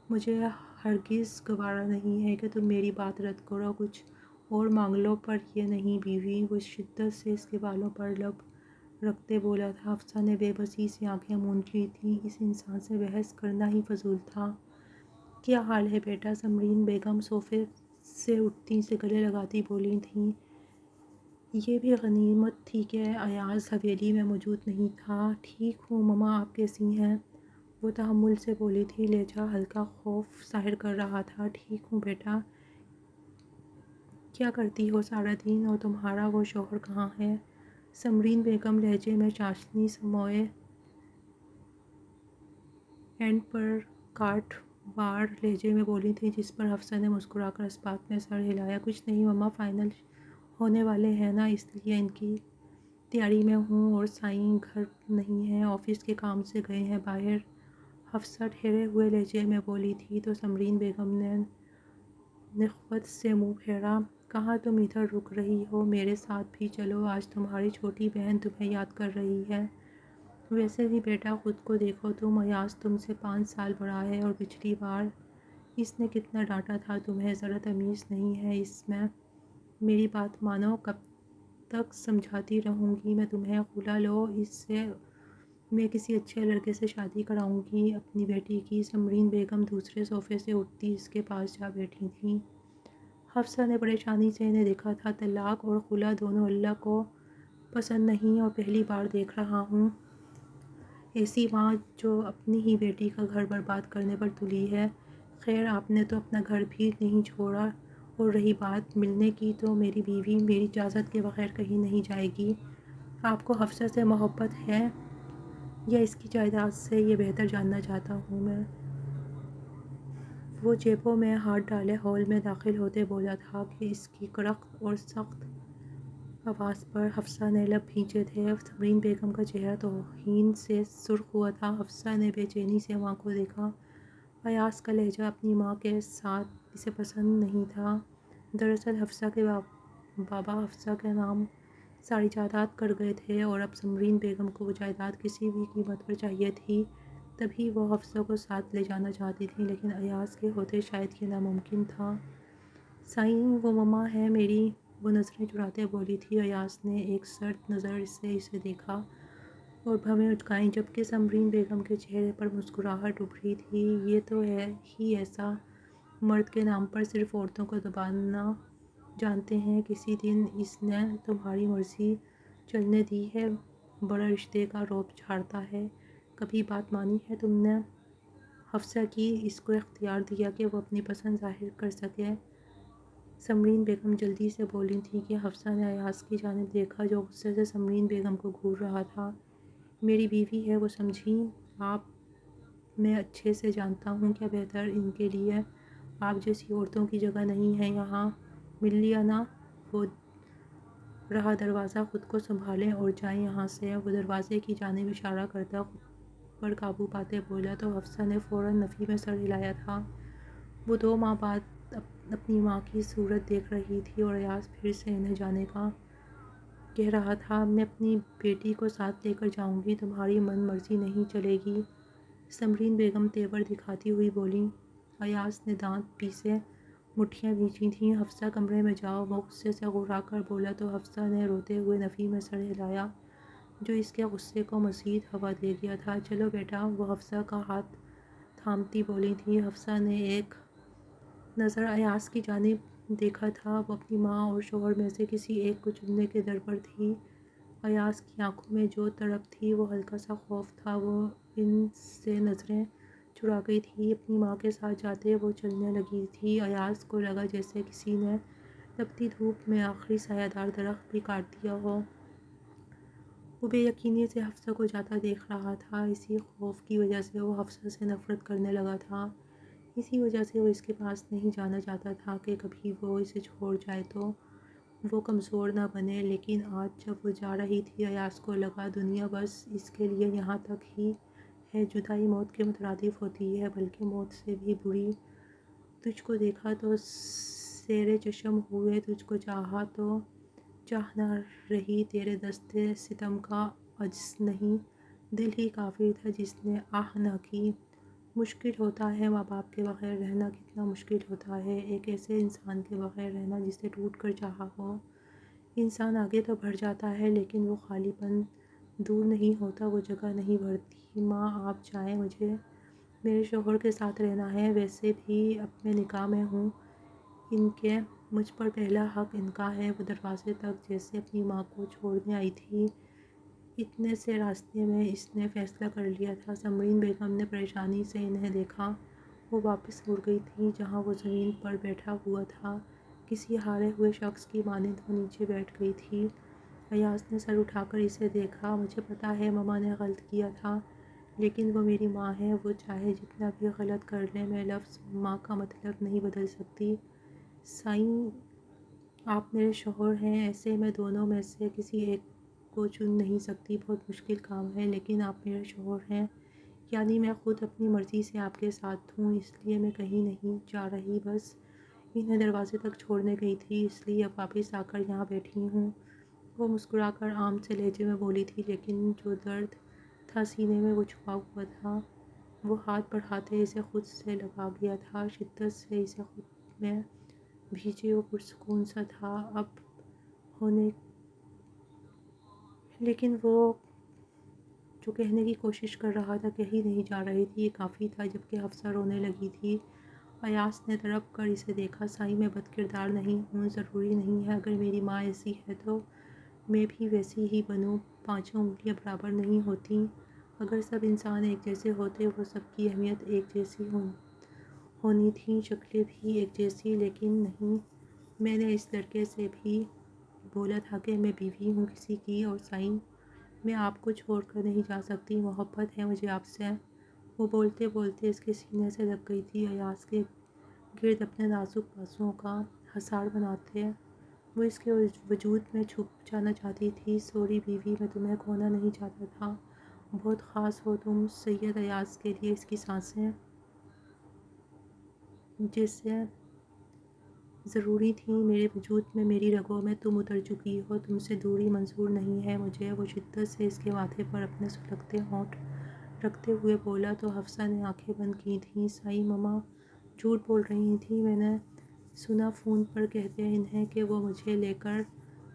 مجھے ہرگز گوارا نہیں ہے کہ تم میری بات رد کرو، کچھ اور مانگ لو، پر یہ نہیں بیوی۔ وہ شدت سے اس کے بالوں پر لب رکھتے بولا تھا۔ حفصہ نے بے بسی سے آنکھیں مونجھ لی تھیں، اس انسان سے بحث کرنا ہی فضول تھا۔ کیا حال ہے بیٹا؟ سمرین بیگم صوفے سے اٹھتی سے گلے لگاتی بولی تھیں۔ یہ بھی غنیمت تھی کہ ایاز حویلی میں موجود نہیں تھا۔ ٹھیک ہوں مما، آپ کیسی ہیں؟ وہ تحمل سے بولی تھی، لہجہ ہلکا خوف ظاہر کر رہا تھا۔ ٹھیک ہوں بیٹا۔ کیا کرتی ہو سارا دن، اور تمہارا وہ شوہر کہاں ہے؟ سمرین بیگم لہجے میں چاشنی سموئے اینڈ پر کاٹ وار لہجے میں بولی تھی، جس پر حفصہ نے مسکرا کر اس بات میں سر ہلایا۔ کچھ نہیں مما، فائنل ہونے والے ہیں نا، اس لیے ان کی تیاری میں ہوں، اور سائیں گھر نہیں ہیں، آفس کے کام سے گئے ہیں باہر۔ حفصہ ٹھہرے ہوئے لہجے میں بولی تھی تو سمرین بیگم نے نخوت سے منہ پھیرا۔ کہاں تم ادھر رک رہی ہو؟ میرے ساتھ بھی چلو، آج تمہاری چھوٹی بہن تمہیں یاد کر رہی ہے۔ ویسے بھی بیٹا خود کو دیکھو تم، ایاز تم سے 5 سال بڑا ہے، اور پچھلی بار اس نے کتنا ڈانٹا تھا تمہیں، ذرا تمیز نہیں ہے اس میں۔ میری بات مانو، کب تک سمجھاتی رہوں گی میں تمہیں؟ خلا لو اس سے، میں کسی اچھے لڑکے سے شادی کراؤں گی اپنی بیٹی کی۔ سمرین بیگم دوسرے صوفے سے اٹھتی اس کے پاس جا بیٹھی تھیں۔ حفصہ نے پریشانی سے انہیں دیکھا تھا۔ طلاق اور خلا دونوں اللہ کو پسند نہیں، اور پہلی بار دیکھ رہا ہوں ایسی ماں جو اپنی ہی بیٹی کا گھر برباد کرنے پر تلی ہے۔ خیر، آپ نے تو اپنا گھر بھی نہیں چھوڑا، اور رہی بات ملنے کی، تو میری بیوی میری اجازت کے بغیر کہیں نہیں جائے گی۔ آپ کو حفصہ سے محبت ہے یا اس کی جائیداد سے، یہ بہتر جاننا چاہتا ہوں میں۔ وہ جیبوں میں ہاتھ ڈالے ہال میں داخل ہوتے بولا تھا کہ اس کی کڑک اور سخت آواز پر حفصہ نے لب بھینچے تھے۔ سمرین بیگم کا چہرہ توہین سے سرخ ہوا تھا۔ حفصہ نے بے چینی سے ماں کو دیکھا۔ ایاز کا لہجہ اپنی ماں کے ساتھ اسے پسند نہیں تھا۔ دراصل حفصہ کے بابا حفصہ کے نام ساری جائیداد کر گئے تھے، اور اب سمرین بیگم کو وہ جائیداد کسی بھی قیمت پر چاہیے تھی۔ تبھی وہ حفصہ کو ساتھ لے جانا چاہتی تھی، لیکن ایاز کے ہوتے شاید یہ ناممکن تھا۔ سائیں وہ مما ہے میری، وہ نظریں چراتے بولی تھی۔ ایاز نے ایک سرد نظر سے اسے دیکھا اور بھویں اٹکائیں، جبکہ سمرین بیگم کے چہرے پر مسکراہٹ ابھری تھی۔ یہ تو ہے ہی ایسا، مرد کے نام پر صرف عورتوں کو دبانا جانتے ہیں۔ کسی دن اس نے تمہاری مرضی چلنے دی ہے، بڑا رشتے کا رعب جھاڑتا ہے۔ کبھی بات مانی ہے تم نے حفصہ کی؟ اس کو اختیار دیا کہ وہ اپنی پسند ظاہر کر سکے؟ سمرین بیگم جلدی سے بولی تھی کہ حفصہ نے ایاز کی جانب دیکھا، جو غصے سے سمرین بیگم کو گھور رہا تھا۔ میری بیوی ہے وہ، سمجھی آپ؟ میں اچھے سے جانتا ہوں کیا بہتر ان کے لیے۔ آپ جیسی عورتوں کی جگہ نہیں ہے یہاں، مل لیا نا؟ وہ رہا دروازہ، خود کو سنبھالیں اور جائیں یہاں سے۔ وہ دروازے کی جانب اشارہ کرتا خود پر قابو پاتے بولا تو حفصہ نے فوراً نفی میں سر ہلایا تھا۔ وہ 2 ماہ بعد اپنی ماں کی صورت دیکھ رہی تھی، اور ایاز پھر سے انہیں جانے کا کہہ رہا تھا۔ میں اپنی بیٹی کو ساتھ لے کر جاؤں گی، تمہاری من مرضی نہیں چلے گی؟ سمرین بیگم تیور دکھاتی ہوئی بولی۔ ایاز نے دانت پیسے مٹھیاں بھینچی تھیں۔ حفصہ کمرے میں جاؤ، وہ غصے سے گھبرا کر بولا تو حفصہ نے روتے ہوئے نفی میں سر ہلایا، جو اس کے غصے کو مزید ہوا دے گیا تھا۔ چلو بیٹا، وہ حفصہ کا ہاتھ تھامتی بولی تھی۔ حفصہ نے ایک نظر ایاز کی جانب دیکھا تھا، وہ اپنی ماں اور شوہر میں سے کسی ایک کو چننے کے در پر تھی۔ ایاز کی آنکھوں میں جو تڑپ تھی، وہ ہلکا سا خوف تھا۔ وہ ان سے نظریں چرا گئی تھی۔ اپنی ماں کے ساتھ جاتے وہ چلنے لگی تھی۔ ایاز کو لگا جیسے کسی نے تپتی دھوپ میں آخری سایہ دار درخت بھی کاٹ دیا ہو۔ وہ بے یقینی سے حفصہ کو جاتا دیکھ رہا تھا۔ اسی خوف کی وجہ سے وہ حفصہ سے نفرت کرنے لگا تھا۔ اسی وجہ سے وہ اس کے پاس نہیں جانا چاہتا تھا کہ کبھی وہ اسے چھوڑ جائے تو وہ کمزور نہ بنے۔ لیکن آج جب وہ جا رہی تھی، ایاز کو لگا دنیا بس اس کے لیے یہاں تک ہی ہے۔ جدائی موت کے مترادف ہوتی ہے، بلکہ موت سے بھی بری۔ تجھ کو دیکھا تو سیر چشم ہوئے، تجھ کو چاہا تو چاہ نہ رہی، تیرے دست ستم کا عجز نہیں، دل ہی کافر تھا جس نے آہ نہ کی۔ مشکل ہوتا ہے ماں باپ کے بغیر رہنا، کتنا مشکل ہوتا ہے ایک ایسے انسان کے بغیر رہنا جسے ٹوٹ کر چاہا ہو۔ انسان آگے تو بڑھ جاتا ہے لیکن وہ خالی پن دور نہیں ہوتا، وہ جگہ نہیں بھرتی۔ ماں آپ چاہیں مجھے میرے شوہر کے ساتھ رہنا ہے، ویسے بھی اب میں نکاح میں ہوں، ان کے مجھ پر پہلا حق ان کا ہے۔ وہ دروازے تک جیسے اپنی ماں کو چھوڑنے آئی تھی، اتنے سے راستے میں اس نے فیصلہ کر لیا تھا۔ سمرین بیگم نے پریشانی سے انہیں دیکھا، وہ واپس مڑ گئی تھی جہاں وہ زمین پر بیٹھا ہوا تھا، کسی ہارے ہوئے شخص کی مانند وہ نیچے بیٹھ گئی تھی۔ ایاز نے سر اٹھا کر اسے دیکھا۔ مجھے پتا ہے مما نے غلط کیا تھا، لیکن وہ میری ماں ہے، وہ چاہے جتنا بھی غلط کر لے، میں لفظ ماں کا مطلب نہیں بدل سکتی۔ سائیں، آپ میرے شوہر ہیں، ایسے میں دونوں میں سے کسی ایک کو چن نہیں سکتی، بہت مشکل کام ہے، لیکن آپ میرے شوہر ہیں، یعنی میں خود اپنی مرضی سے آپ کے ساتھ ہوں، اس لیے میں کہیں نہیں جا رہی، بس انہیں دروازے تک چھوڑنے گئی تھی، اس لیے اب واپس آ کر یہاں بیٹھی ہوں۔ وہ مسکرا کر عام سے لہجے میں بولی تھی، لیکن جو درد تھا سینے میں وہ چھپا ہوا تھا۔ وہ ہاتھ بڑھاتے اسے خود سے لگا گیا تھا، شدت سے اسے خود میں بھیجے، وہ پرسکون سا تھا اب ہونے، لیکن وہ جو کہنے کی کوشش کر رہا تھا کہی نہیں جا رہی تھی، یہ کافی تھا۔ جبکہ حفصہ رونے لگی تھی، ایاز نے تڑپ کر اسے دیکھا۔ سائیں، میں بد کردار نہیں ہوں، ضروری نہیں ہے اگر میری ماں ایسی ہے تو میں بھی ویسی ہی بنوں، پانچوں انگلیاں برابر نہیں ہوتیں، اگر سب انسان ایک جیسے ہوتے، وہ سب کی اہمیت ایک جیسی ہونی تھی، شکلیں بھی ایک جیسی، لیکن نہیں۔ میں نے اس لڑکے سے بھی بولا تھا کہ میں بیوی ہوں کسی کی، اور سائیں میں آپ کو چھوڑ کر نہیں جا سکتی، محبت ہے مجھے آپ سے۔ وہ بولتے بولتے اس کے سینے سے لگ گئی تھی، ایاز کے گرد اپنے نازک بازوؤں کا حصار بناتے وہ اس کے وجود میں چھپ جانا چاہتی تھی۔ سوری بیوی، میں تمہیں کھونا نہیں چاہتا تھا، بہت خاص ہو تم۔ سید ایاز کے لیے اس کی سانسیں جیسے ضروری تھیں، میرے وجود میں، میری رگوں میں تم اتر چکی ہو، تم سے دوری منظور نہیں ہے مجھے۔ وہ شدت سے اس کے ماتھے پر اپنے سلگتے ہونٹ رکھتے ہوئے بولا تو حفصہ نے آنکھیں بند کی تھیں۔ سائیں، مما جھوٹ بول رہی تھیں، میں نے سنا فون پر کہتے انہیں کہ وہ مجھے لے کر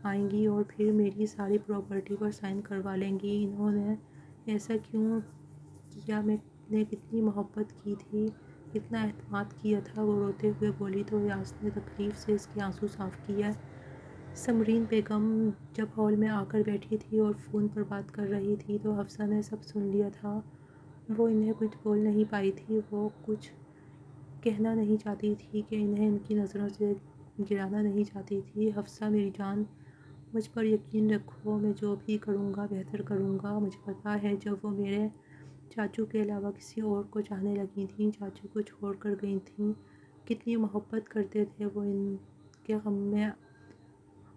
آئیں گی اور پھر میری ساری پراپرٹی پر سائن کروا لیں گی۔ انہوں نے ایسا کیوں کیا؟ میں نے کتنی محبت کی تھی، کتنا اعتماد کیا تھا، وہ روتے ہوئے بولی تو ایاز نے تکلیف سے اس کے آنسو صاف کیے۔ سمرین بیگم جب ہال میں آ کر بیٹھی تھی اور فون پر بات کر رہی تھی تو حفصہ نے سب سن لیا تھا۔ وہ انہیں کچھ بول نہیں پائی تھی، وہ کچھ کہنا نہیں چاہتی تھی کہ انہیں ان کی نظروں سے گرانا نہیں چاہتی تھی۔ حفصہ میری جان، مجھ پر یقین رکھو، میں جو بھی کروں گا بہتر کروں گا۔ مجھے پتا ہے جب وہ میرے چاچو کے علاوہ کسی اور کو چاہنے لگی تھیں، چاچو کو چھوڑ کر گئی تھیں، کتنی محبت کرتے تھے وہ، ان کے غم میں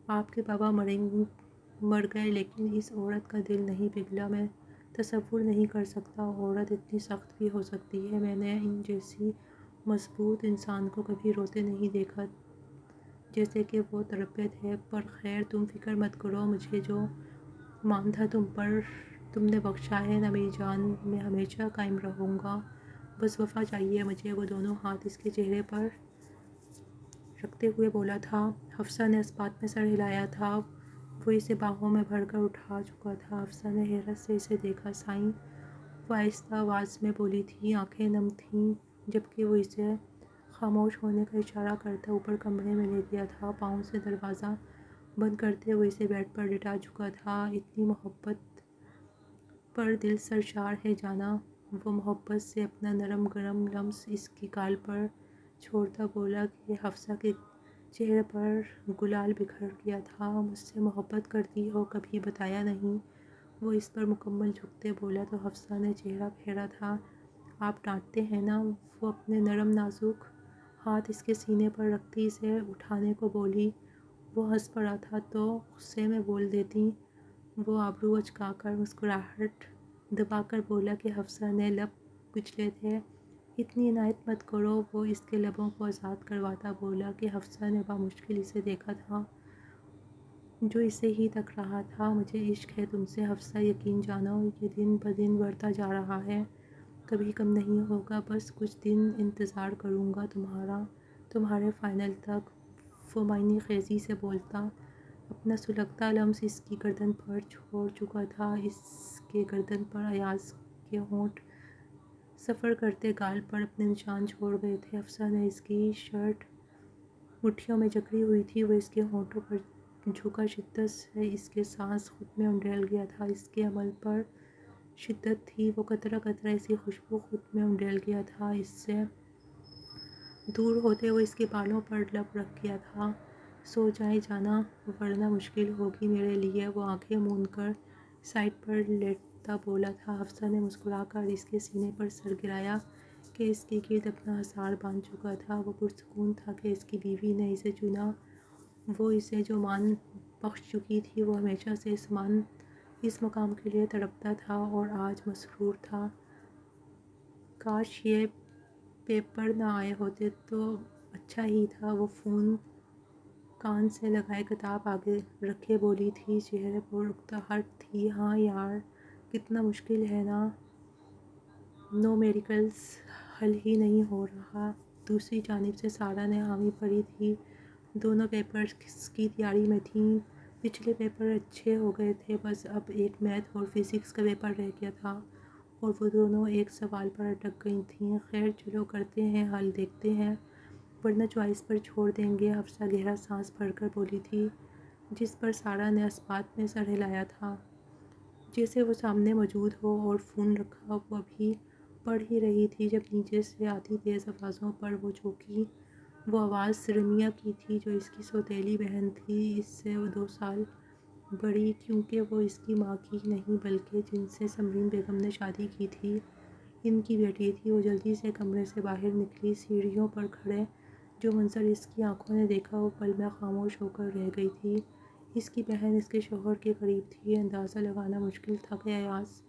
آپ کے بابا مر گئے، لیکن اس عورت کا دل نہیں پگھلا۔ میں تصور نہیں کر سکتا عورت اتنی سخت بھی ہو سکتی ہے، میں نے ان جیسی مضبوط انسان کو کبھی روتے نہیں دیکھا جیسے کہ وہ تڑپے تھے۔ پر خیر تم فکر مت کرو، مجھے جو مان تھا تم پر تم نے بخشا ہے نا میری جان، میں ہمیشہ قائم رہوں گا، بس وفا چاہیے مجھے۔ وہ دونوں ہاتھ اس کے چہرے پر رکھتے ہوئے بولا تھا۔ حفصہ نے اس بات میں سر ہلایا تھا، وہ اسے باہوں میں بھر کر اٹھا چکا تھا۔ حفصہ نے حیرت سے اسے دیکھا۔ سائیں، وہ آہستہ آواز میں بولی تھی، آنکھیں نم تھیں جبکہ وہ اسے خاموش ہونے کا اشارہ کرتا اوپر کمرے میں لے گیا تھا، پاؤں سے دروازہ بند کرتے ہوئے اسے بیڈ پر لٹا چکا تھا۔ اتنی محبت پر دل سرشار ہے جانا، وہ محبت سے اپنا نرم گرم لمس اس کی گال پر چھوڑتا بولا کہ حفصہ کے چہرے پر گلال بکھر گیا تھا۔ مجھ سے محبت کرتی ہو، کبھی بتایا نہیں؟ وہ اس پر مکمل جھکتے بولا تو حفصہ نے چہرہ پھیرا تھا، آپ ڈانٹتے ہیں نا؟ وہ اپنے نرم نازک ہاتھ اس کے سینے پر رکھتی اسے اٹھانے کو بولی، وہ ہنس پڑا تھا تو غصے میں بول دیتی۔ وہ آبرو اچکا کر مسکراہٹ دبا کر بولا کہ حفصہ نے لب کچلے تھے، اتنی عنایت مت کرو۔ وہ اس کے لبوں کو آزاد کرواتا بولا کہ حفصہ نے بامشکل اسے دیکھا تھا جو اسے ہی تک رہا تھا، مجھے عشق ہے تم سے حفصہ، یقین جانو یہ دن بدن بڑھتا جا رہا ہے، کبھی کم نہیں ہوگا، بس کچھ دن انتظار کروں گا تمہارے فائنل تک، وہ معنی خیزی سے بولتا۔ اپنا سلگتا لمس اس کی گردن پر چھوڑ چکا تھا۔ اس کے گردن پر ایاز کے ہونٹ سفر کرتے گال پر اپنے نشان چھوڑ گئے تھے۔ حفصہ نے اس کی شرٹ مٹھیوں میں جکڑی ہوئی تھی، وہ اس کے ہونٹوں پر جھکا، شدت سے اس کے سانس خود میں انڈیل گیا تھا۔ اس کے عمل پر شدت تھی، وہ قطرہ قطرہ اس کی خوشبو خود میں انڈیل گیا تھا۔ اس سے دور ہوتے وہ اس کے بالوں پر لب رکھ گیا تھا۔ سو جائے جانا، ورنہ مشکل ہوگی میرے لیے، وہ آنکھیں موند کر سائڈ پر لیٹتا بولا تھا۔ حفصہ نے مسکرا کر اس کے سینے پر سر گرایا کہ اس کے گرد اپنا حصار باندھ چکا تھا۔ وہ پرسکون تھا کہ اس کی بیوی نے اسے چنا، وہ اسے جو مان بخش چکی تھی۔ وہ ہمیشہ سے اس مقام کے لیے تڑپتا تھا اور آج مسرور تھا۔ کاش یہ پیپر نہ آئے ہوتے تو اچھا ہی تھا، وہ فون کان سے لگائے کتاب آگے رکھے بولی تھی، چہرے پر اکتاہٹ تھی۔ ہاں یار، کتنا مشکل ہے نا، نومیریکلز حل ہی نہیں ہو رہا۔ دوسری جانب سے سارہ نے حامی بھری تھی، دونوں پیپرز کی تیاری میں تھیں۔ پچھلے پیپر اچھے ہو گئے تھے، بس اب ایک میتھ اور فزکس کا پیپر رہ گیا تھا اور وہ دونوں ایک سوال پر اٹک گئی تھیں۔ خیر چلو کرتے ہیں حل، دیکھتے ہیں، ورنہ چوائس پر چھوڑ دیں گے، حفصہ گہرا سانس بھر کر بولی تھی، جس پر سارہ نے اثبات میں سر ہلایا تھا، جیسے وہ سامنے موجود ہو اور فون رکھا۔ وہ ابھی پڑھ ہی رہی تھی جب نیچے سے آتی تیز آوازوں پر وہ چونکی۔ وہ آواز رمیہ کی تھی، جو اس کی سوتیلی بہن تھی، اس سے 2 سال بڑی، کیونکہ وہ اس کی ماں کی نہیں بلکہ جن سے سمرین بیگم نے شادی کی تھی، ان کی بیٹی تھی۔ وہ جلدی سے کمرے سے باہر نکلی، سیڑھیوں پر کھڑے جو منظر اس کی آنکھوں نے دیکھا وہ پل میں خاموش ہو کر رہ گئی تھی۔ اس کی بہن اس کے شوہر کے قریب تھی، اندازہ لگانا مشکل تھا کہ ایاز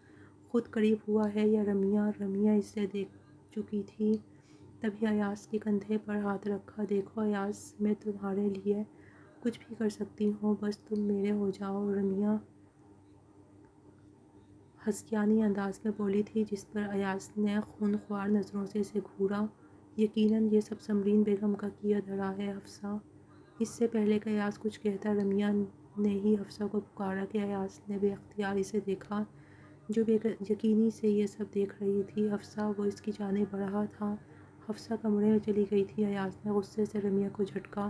خود قریب ہوا ہے یا رمیہ اسے دیکھ چکی تھی۔ تبھی ایاز کے کندھے پر ہاتھ رکھا۔ دیکھو ایاز، میں تمہارے لیے کچھ بھی کر سکتی ہوں، بس تم میرے ہو جاؤ، رمیہ ہسکیانی انداز میں بولی تھی، جس پر ایاز نے خونخوار نظروں سے اسے گھورا۔ یقیناً یہ سب سمرین بیگم کا کیا دھرا ہے حفصہ۔ اس سے پہلے کہ ایاز کچھ کہتا، رمیہ نے ہی حفصہ کو پکارا کہ ایاز نے بے اختیار اسے دیکھا، جو بے یقینی سے یہ سب دیکھ رہی تھی۔ حفصہ، وہ اس کی جانب بڑھا تھا۔ حفصہ کمرے میں چلی گئی تھی۔ ایاز نے غصے سے رمیہ کو جھٹکا۔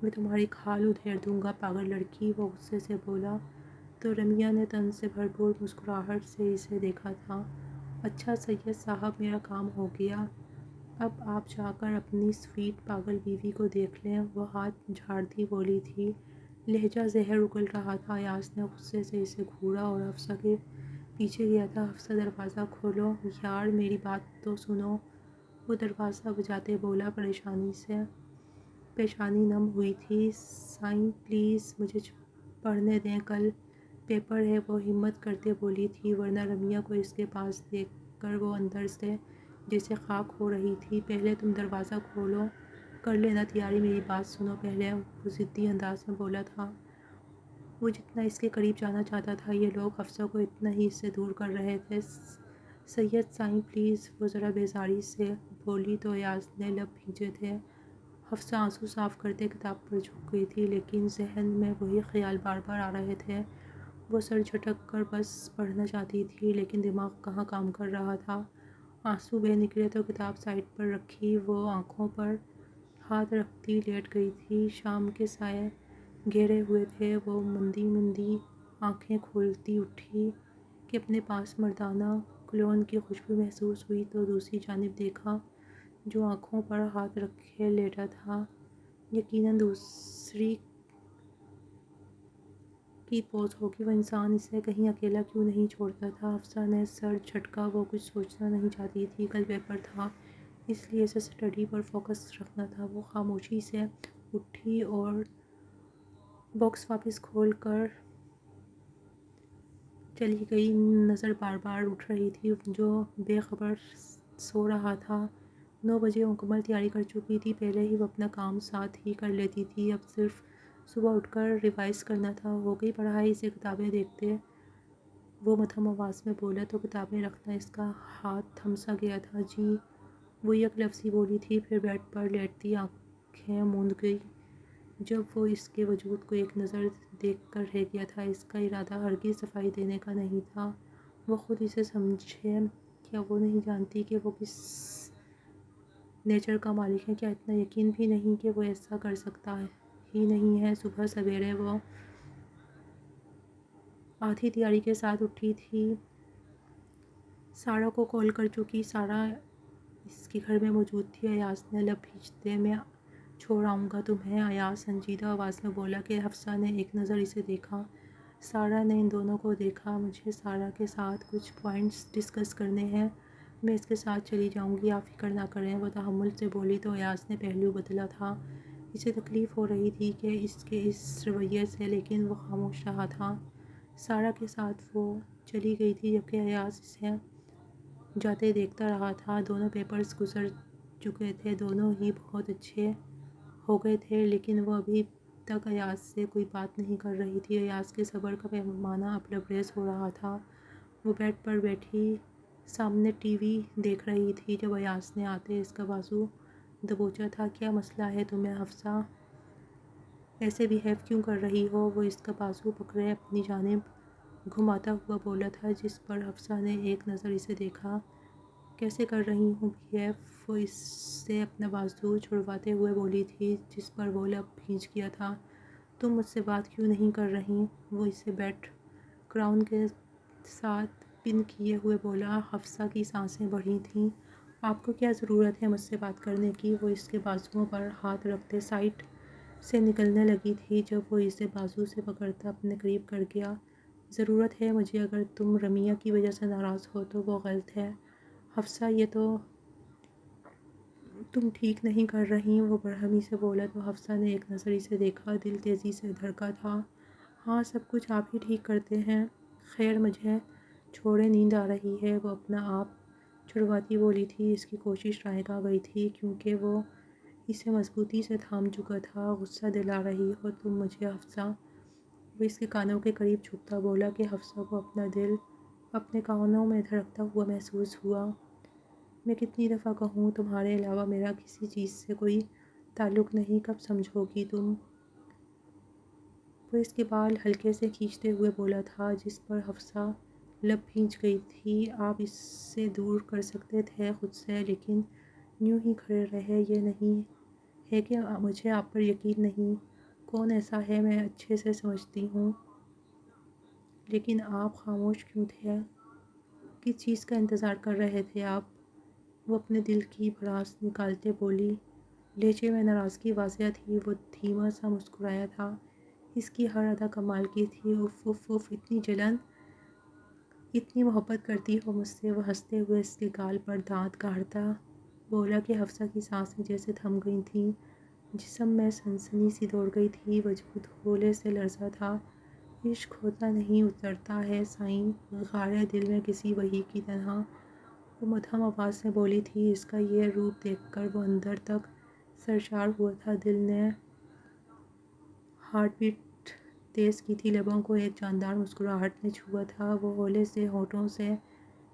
میں تمہاری کھال ادھیڑ دوں گا پاگل لڑکی، وہ غصے سے بولا، تو رمیہ نے طنز سے بھرپور مسکراہٹ سے اسے دیکھا تھا۔ اچھا سید صاحب، میرا کام ہو گیا، اب آپ جا کر اپنی سویٹ پاگل بیوی کو دیکھ لیں، وہ ہاتھ جھاڑتی بولی تھی، لہجہ زہر اگل رہا تھا۔ ایاز نے غصے سے اسے گھورا اور حفصہ کے پیچھے گیا تھا۔ حفصہ، دروازہ کھولو یار، میری بات تو سنو، وہ دروازہ بجاتے بولا، پریشانی سے پیشانی نم ہوئی تھی۔ سائیں پلیز مجھے پڑھنے دیں، کل پیپر ہے، وہ ہمت کرتے بولی تھی، ورنہ رمیہ کو اس کے پاس دیکھ کر وہ اندر سے جیسے خاک ہو رہی تھی۔ پہلے تم دروازہ کھولو، کر لینا تیاری، میری بات سنو پہلے، وہ ضدی انداز میں بولا تھا۔ وہ جتنا اس کے قریب جانا چاہتا تھا، یہ لوگ حفصہ کو اتنا ہی اس سے دور کر رہے تھے۔ سید سائیں پلیز، وہ ذرا بیزاری سے بولی تو ایاز نے لب بھیجے تھے۔ حفصہ آنسو صاف کرتے کتاب پر جھک گئی تھی، لیکن ذہن میں وہی خیال بار بار آ رہے تھے۔ وہ سر جھٹک کر بس پڑھنا چاہتی تھی، لیکن دماغ کہاں کام کر رہا تھا۔ آنسو بہہ نکلے تو کتاب سائڈ پر رکھی، وہ آنکھوں پر ہاتھ رکھتی لیٹ گئی تھی۔ شام کے سائے گھیرے ہوئے تھے۔ وہ مندی آنکھیں کھولتی اٹھی کہ اپنے پاس مردانہ کولون کی خوشبو محسوس ہوئی تو دوسری جانب دیکھا، جو آنکھوں پر ہاتھ رکھے لیٹا تھا، یقیناً دوسری کی پوز ہوگی، وہ انسان اسے کہیں اکیلا کیوں نہیں چھوڑتا تھا۔ حفصہ نے سر جھٹکا، وہ کچھ سوچنا نہیں چاہتی تھی، کل پیپر تھا، اس لیے اسے اسٹڈی پر فوکس رکھنا تھا۔ وہ خاموشی سے اٹھی اور باکس واپس کھول کر چلی گئی، نظر بار بار اٹھ رہی تھی، جو بے خبر سو رہا تھا۔ 9 بجے مکمل تیاری کر چکی تھی، پہلے ہی وہ اپنا کام ساتھ ہی کر لیتی تھی، اب صرف صبح اٹھ کر ریوائز کرنا تھا۔ ہو گئی پڑھائی، اسے کتابیں دیکھتے وہ مدھم آواز میں بولا تو کتابیں رکھنا اس کا ہاتھ تھم سا گیا تھا۔ جی، وہ یک لفظ ہی بولی تھی، پھر بیڈ پر لیٹتی آنکھیں موند گئی۔ جب وہ اس کے وجود کو ایک نظر دیکھ کر رہ گیا تھا، اس کا ارادہ ہرگز صفائی دینے کا نہیں تھا۔ وہ خود اسے سمجھے، کیا وہ نہیں جانتی کہ وہ کس نیچر کا مالک ہے؟ کیا اتنا یقین بھی نہیں کہ وہ ایسا کر سکتا ہی نہیں ہے؟ صبح سویرے وہ آدھی تیاری کے ساتھ اٹھی تھی، سارا کو کال کر چکی۔ سارا اس کے گھر میں موجود تھی۔ ایاز نے لب کھینچتے، میں چھوڑ آؤں گا تمہیں۔ ایاز سنجیدہ آواز میں بولا کہ حفصہ نے ایک نظر اسے دیکھا۔ سارا نے ان دونوں کو دیکھا۔ مجھے سارا کے ساتھ کچھ پوائنٹس ڈسکس کرنے ہیں، میں اس کے ساتھ چلی جاؤں گی، آپ فکر نہ کریں، وہ تحمل سے بولی تو ایاز نے پہلو بدلا تھا۔ اسے تکلیف ہو رہی تھی کہ اس کے اس رویے سے، لیکن وہ خاموش رہا تھا۔ سارا کے ساتھ وہ چلی گئی تھی جبکہ ایاز اسے جاتے دیکھتا رہا تھا۔ دونوں پیپرز گزر چکے تھے، دونوں ہی بہت اچھے ہو گئے تھے، لیکن وہ ابھی تک ایاز سے کوئی بات نہیں کر رہی تھی۔ ایاز کے صبر کا پیمانہ اب لبریز ہو رہا تھا۔ وہ بیڈ پر بیٹھی سامنے ٹی وی دیکھ رہی تھی جب ایاز نے آتے اس کا بازو دبوچا تھا۔ کیا مسئلہ ہے تمہیں حفصہ؟ ایسے بیہیو کیوں کر رہی ہو؟ وہ اس کا بازو پکڑے اپنی جانب گھماتا ہوا بولا تھا، جس پر حفصہ نے ایک نظر اسے دیکھا۔ کیسے کر رہی ہوں بیہیو؟ وہ اس سے اپنا بازو چھڑواتے ہوئے بولی تھی، جس پر وہ لب کھینچ گیا تھا۔ تم مجھ سے بات کیوں نہیں کر رہی؟ وہ اسے بیٹ کراؤن کے ساتھ پن کیے ہوئے بولا۔ حفصہ کی سانسیں بڑھی تھیں۔ آپ کو کیا ضرورت ہے مجھ سے بات کرنے کی؟ وہ اس کے بازوؤں پر ہاتھ رکھتے سائٹ سے نکلنے لگی تھی جب وہ اسے بازو سے پکڑتا اپنے قریب کر گیا۔ ضرورت ہے مجھے، اگر تم رمیہ کی وجہ سے ناراض ہو تو وہ غلط ہے۔ حفصہ، یہ تو تم ٹھیک نہیں کر رہی، وہ برہمی سے بولا تو حفصہ نے ایک نظر اسے دیکھا۔ دل تیزی سے دھڑکا تھا۔ ہاں، سب کچھ آپ ہی ٹھیک کرتے ہیں۔ خیر مجھے چھوڑے، نیند آ رہی ہے، وہ اپنا آپ چھڑواتی بولی تھی۔ اس کی کوشش رائگاں آ گئی تھی کیونکہ وہ اسے مضبوطی سے تھام چکا تھا۔ غصہ دلا رہی ہو تم مجھے حفصہ؟ وہ اس کے کانوں کے قریب جھکتا بولا کہ حفصہ کو اپنا دل اپنے کانوں میں دھڑکتا ہوا محسوس ہوا۔ میں کتنی دفعہ کہوں، تمہارے علاوہ میرا کسی چیز سے کوئی تعلق نہیں، کب سمجھو گی تم؟ وہ اس کے بال ہلکے سے کھینچتے ہوئے بولا تھا، جس پر حفصہ لب بھینچ گئی تھی۔ آپ اس سے دور کر سکتے تھے خود سے، لیکن یوں ہی کھڑے رہے۔ یہ نہیں ہے کہ مجھے آپ پر یقین نہیں، کون ایسا ہے میں اچھے سے سمجھتی ہوں، لیکن آپ خاموش کیوں تھے؟ کس چیز کا انتظار کر رہے تھے آپ؟ وہ اپنے دل کی بھڑاس نکالتے بولی۔ لہجے میں ناراضگی واضح تھی۔ وہ دھیما سا مسکرایا تھا، اس کی ہر ادا کمال کی تھی۔ اف اف اف، اتنی جلن، اتنی محبت کرتی ہو مجھ سے؟ وہ ہنستے ہوئے اس کے گال پر دانت گاڑتا بولا کہ حفصہ کی سانسیں جیسے تھم گئی تھیں، جسم میں سنسنی سی دوڑ گئی تھی، وجود ہولے سے لرزا تھا۔ عشق ہوتا نہیں، اترتا ہے سائیں، غارِ دل میں کسی وحی کی طرح، وہ مدھم آواز میں بولی تھی۔ اس کا یہ روپ دیکھ کر وہ اندر تک سرشار ہوا تھا۔ دل نے ہارٹ بیٹ تیز کی تھی، لبوں کو ایک جاندار مسکراہٹ نے چھوا تھا۔ وہ ہولے سے ہونٹوں سے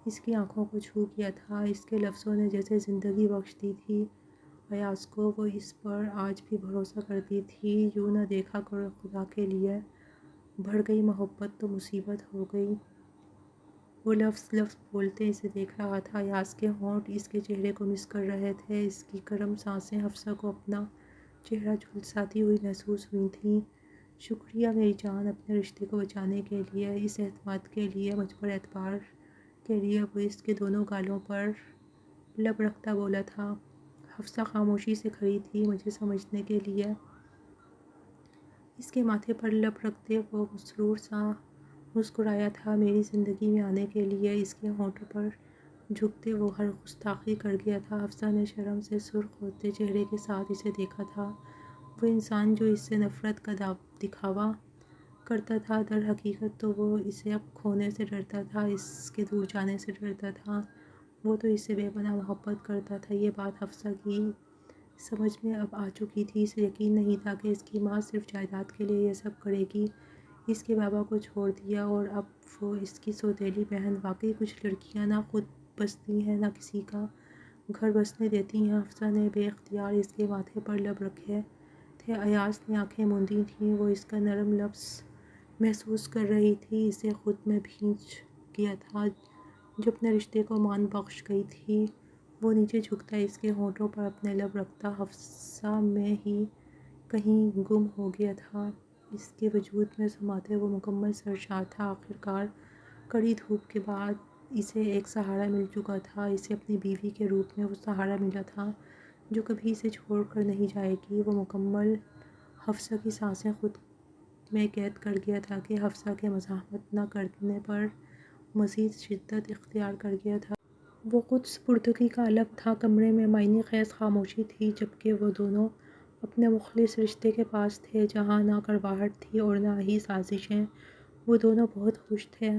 اس کی آنکھوں کو چھو کیا تھا، اس کے لفظوں نے جیسے زندگی بخش دی تھی ایاز کو۔ وہ اس پر آج بھی بھروسہ کرتی تھی۔ یوں نہ دیکھا کرو خدا کے لیے، بڑھ گئی محبت تو مصیبت ہو گئی۔ وہ لفظ لفظ بولتے اسے دیکھ رہا تھا۔ ایاز کے ہونٹ اس کے چہرے کو مس کر رہے تھے، اس کی گرم سانسیں حفصہ کو اپنا چہرہ جھلساتی ہوئی محسوس ہوئی تھیں۔ شکریہ میری جان، اپنے رشتے کو بچانے کے لیے، اس اعتماد کے لیے، مجھ پر اعتبار کے لیے۔ وہ اس کے دونوں گالوں پر لب رکھتا بولا تھا۔ حفصہ خاموشی سے کھڑی تھی، مجھے سمجھنے کے لیے۔ اس کے ماتھے پر لب رکھتے وہ مسرور سا مسکرایا تھا، میری زندگی میں آنے کے لیے۔ اس کے ہونٹوں پر جھکتے وہ ہر گستاخی کر گیا تھا۔ حفصہ نے شرم سے سرخ ہوتے چہرے کے ساتھ اسے دیکھا تھا۔ وہ انسان جو اس سے نفرت کا دکھاوا کرتا تھا، در حقیقت تو وہ اسے اب کھونے سے ڈرتا تھا، اس کے دور جانے سے ڈرتا تھا۔ وہ تو اس سے بے پناہ محبت کرتا تھا۔ یہ بات حفصہ کی سمجھ میں اب آ چکی تھی۔ اسے یقین نہیں تھا کہ اس کی ماں صرف جائیداد کے لیے یہ سب کرے گی۔ اس کے بابا کو چھوڑ دیا اور اب وہ اس کی سوتیلی بہن۔ واقعی کچھ لڑکیاں نہ خود بستی ہیں نہ کسی کا گھر بسنے دیتی ہیں۔ حفصہ نے بے اختیار اس کے ماتھے پر لب رکھے تھے۔ ایاز نے آنکھیں موندی تھیں، وہ اس کا نرم لمس محسوس کر رہی تھی، اسے خود میں بھینچ گیا تھا جو اپنے رشتے کو مان بخش گئی تھی۔ وہ نیچے جھکتا، اس کے ہونٹوں پر اپنے لب رکھتا، حفصہ میں ہی کہیں گم ہو گیا تھا۔ اس کے وجود میں سماتے وہ مکمل سرشار تھا۔ آخرکار کڑی دھوپ کے بعد اسے ایک سہارا مل چکا تھا، اسے اپنی بیوی کے روپ میں وہ سہارا ملا تھا جو کبھی اسے چھوڑ کر نہیں جائے گی۔ وہ مکمل حفصہ کی سانسیں خود میں قید کر گیا تھا کہ حفصہ کے مزاحمت نہ کرنے پر مزید شدت اختیار کر گیا تھا۔ وہ خود سپردگی کا علم تھا۔ کمرے میں معنی خیز خاموشی تھی، جبکہ وہ دونوں اپنے مخلص رشتے کے پاس تھے جہاں نہ کڑواہٹ تھی اور نہ ہی سازشیں۔ وہ دونوں بہت خوش تھے۔